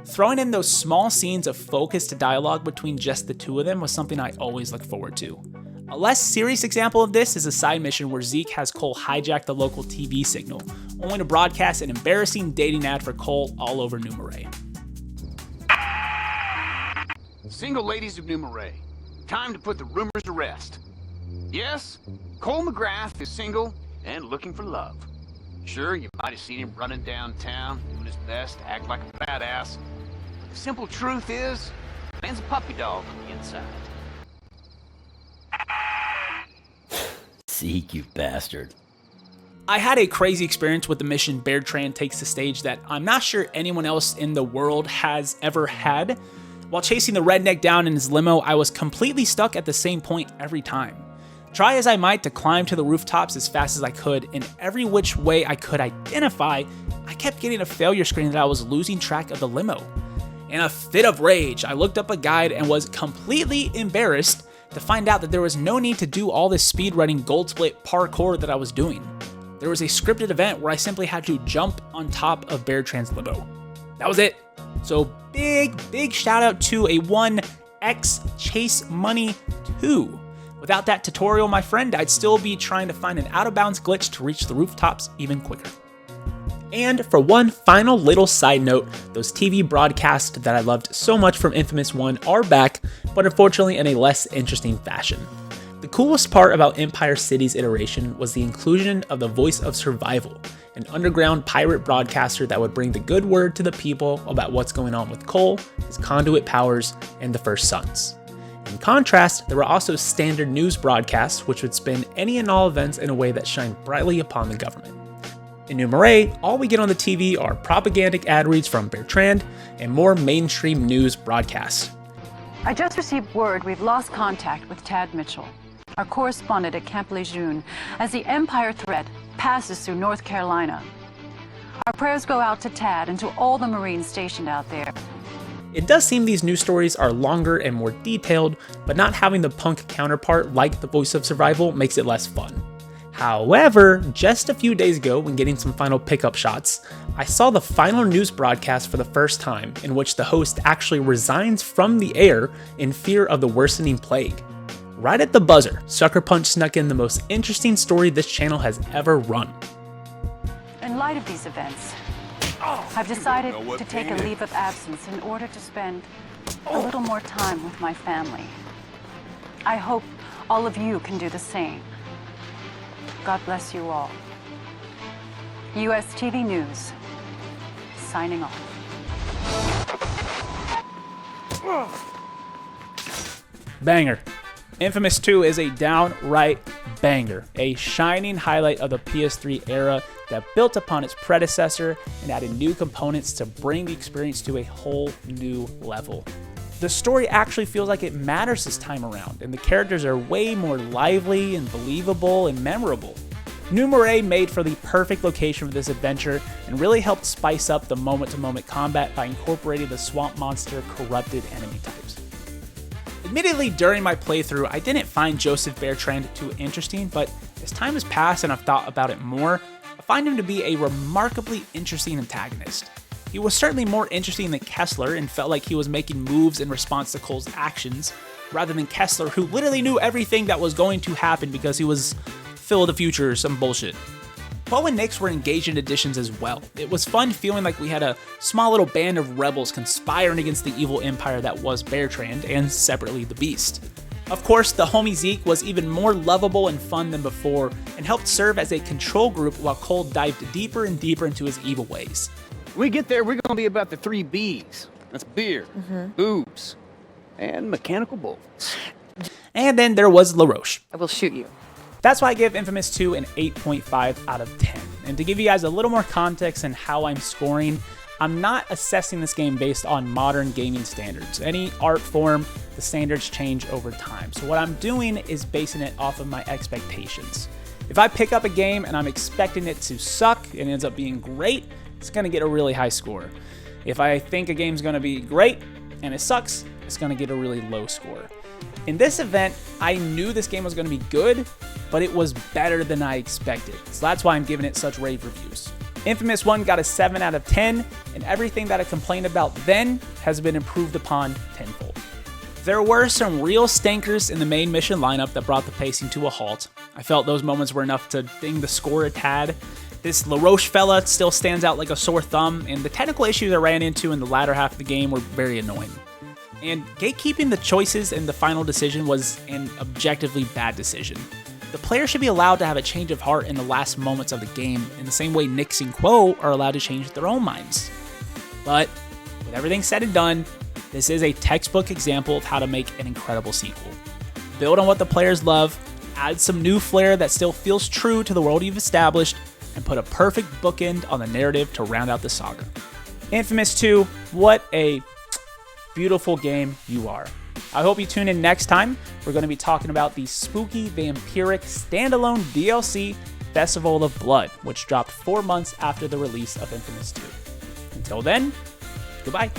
Throwing in those small scenes of focused dialogue between just the 2 of them was something I always look forward to. A less serious example of this is a side mission where Zeke has Cole hijack the local TV signal, only to broadcast an embarrassing dating ad for Cole all over New Marais. Single ladies of New Marais, time to put the rumors to rest. Yes, Cole McGrath is single and looking for love. Sure, you might have seen him running downtown, doing his best to act like a badass. But the simple truth is, the man's a puppy dog on the inside. Zeke, you bastard. I had a crazy experience with the mission Beartran Takes the Stage that I'm not sure anyone else in the world has ever had. While chasing the redneck down in his limo, I was completely stuck at the same point every time. Try as I might to climb to the rooftops as fast as I could, in every which way I could identify, I kept getting a failure screen that I was losing track of the limo. In a fit of rage, I looked up a guide and was completely embarrassed to find out that there was no need to do all this speedrunning gold split parkour that I was doing. There was a scripted event where I simply had to jump on top of Beartran's limo. That was it. So big shout out to a 1x Chase Money 2. Without that tutorial, my friend, I'd still be trying to find an out-of-bounds glitch to reach the rooftops even quicker. And for one final little side note, those TV broadcasts that I loved so much from Infamous 1 are back, but unfortunately in a less interesting fashion. The coolest part about Empire City's iteration was the inclusion of the Voice of Survival, an underground pirate broadcaster that would bring the good word to the people about what's going on with Cole, his conduit powers, and the First Sons. In contrast, there were also standard news broadcasts which would spin any and all events in a way that shined brightly upon the government. In New Marais, all we get on the TV are propagandic ad reads from Bertrand and more mainstream news broadcasts. I just received word we've lost contact with Tad Mitchell, our correspondent at Camp Lejeune, as the Empire threat passes through North Carolina. Our prayers go out to Tad and to all the Marines stationed out there. It does seem these news stories are longer and more detailed, but not having the punk counterpart like the Voice of Survival makes it less fun. However, just a few days ago when getting some final pickup shots, I saw the final news broadcast for the first time in which the host actually resigns from the air in fear of the worsening plague. Right at the buzzer, Sucker Punch snuck in the most interesting story this channel has ever run. In light of these events, I've decided to take a leave of absence in order to spend a little more time with my family. I hope all of you can do the same. God bless you all. US TV News, signing off. Banger. Infamous 2 is a downright banger, a shining highlight of the PS3 era that built upon its predecessor and added new components to bring the experience to a whole new level. The story actually feels like it matters this time around, and the characters are way more lively and believable and memorable. New Marais made for the perfect location for this adventure and really helped spice up the moment-to-moment combat by incorporating the swamp monster corrupted enemy types. Admittedly, during my playthrough, I didn't find Joseph Bertrand too interesting, but as time has passed and I've thought about it more, I find him to be a remarkably interesting antagonist. He was certainly more interesting than Kessler and felt like he was making moves in response to Cole's actions, rather than Kessler, who literally knew everything that was going to happen because he was Phil of the future or some bullshit. Poe and Nix were engaged in additions as well. It was fun feeling like we had a small little band of rebels conspiring against the evil empire that was Bertrand, and separately the Beast. Of course, the homie Zeke was even more lovable and fun than before, and helped serve as a control group while Cole dived deeper and deeper into his evil ways. When we get there, we're gonna be about the 3 B's. That's beer, boobs, and mechanical bullets. And then there was LaRoche. I will shoot you. That's why I give Infamous 2 an 8.5 out of 10. And to give you guys a little more context and how I'm scoring, I'm not assessing this game based on modern gaming standards. Any art form, the standards change over time. So what I'm doing is basing it off of my expectations. If I pick up a game and I'm expecting it to suck and it ends up being great, it's gonna get a really high score. If I think a game's gonna be great and it sucks, it's gonna get a really low score. In this event, I knew this game was gonna be good, but it was better than I expected. So that's why I'm giving it such rave reviews. Infamous 1 got a 7 out of 10, and everything that I complained about then has been improved upon tenfold. There were some real stinkers in the main mission lineup that brought the pacing to a halt. I felt those moments were enough to ding the score a tad. This LaRoche fella still stands out like a sore thumb, and the technical issues I ran into in the latter half of the game were very annoying. And gatekeeping the choices in the final decision was an objectively bad decision. The player should be allowed to have a change of heart in the last moments of the game, in the same way Nix and Quo are allowed to change their own minds. But with everything said and done, this is a textbook example of how to make an incredible sequel. Build on what the players love, add some new flair that still feels true to the world you've established, and put a perfect bookend on the narrative to round out the saga. Infamous 2, what a beautiful game you are. I hope you tune in next time. We're going to be talking about the spooky vampiric standalone DLC Festival of Blood, which dropped 4 months after the release of Infamous 2. Until then, goodbye.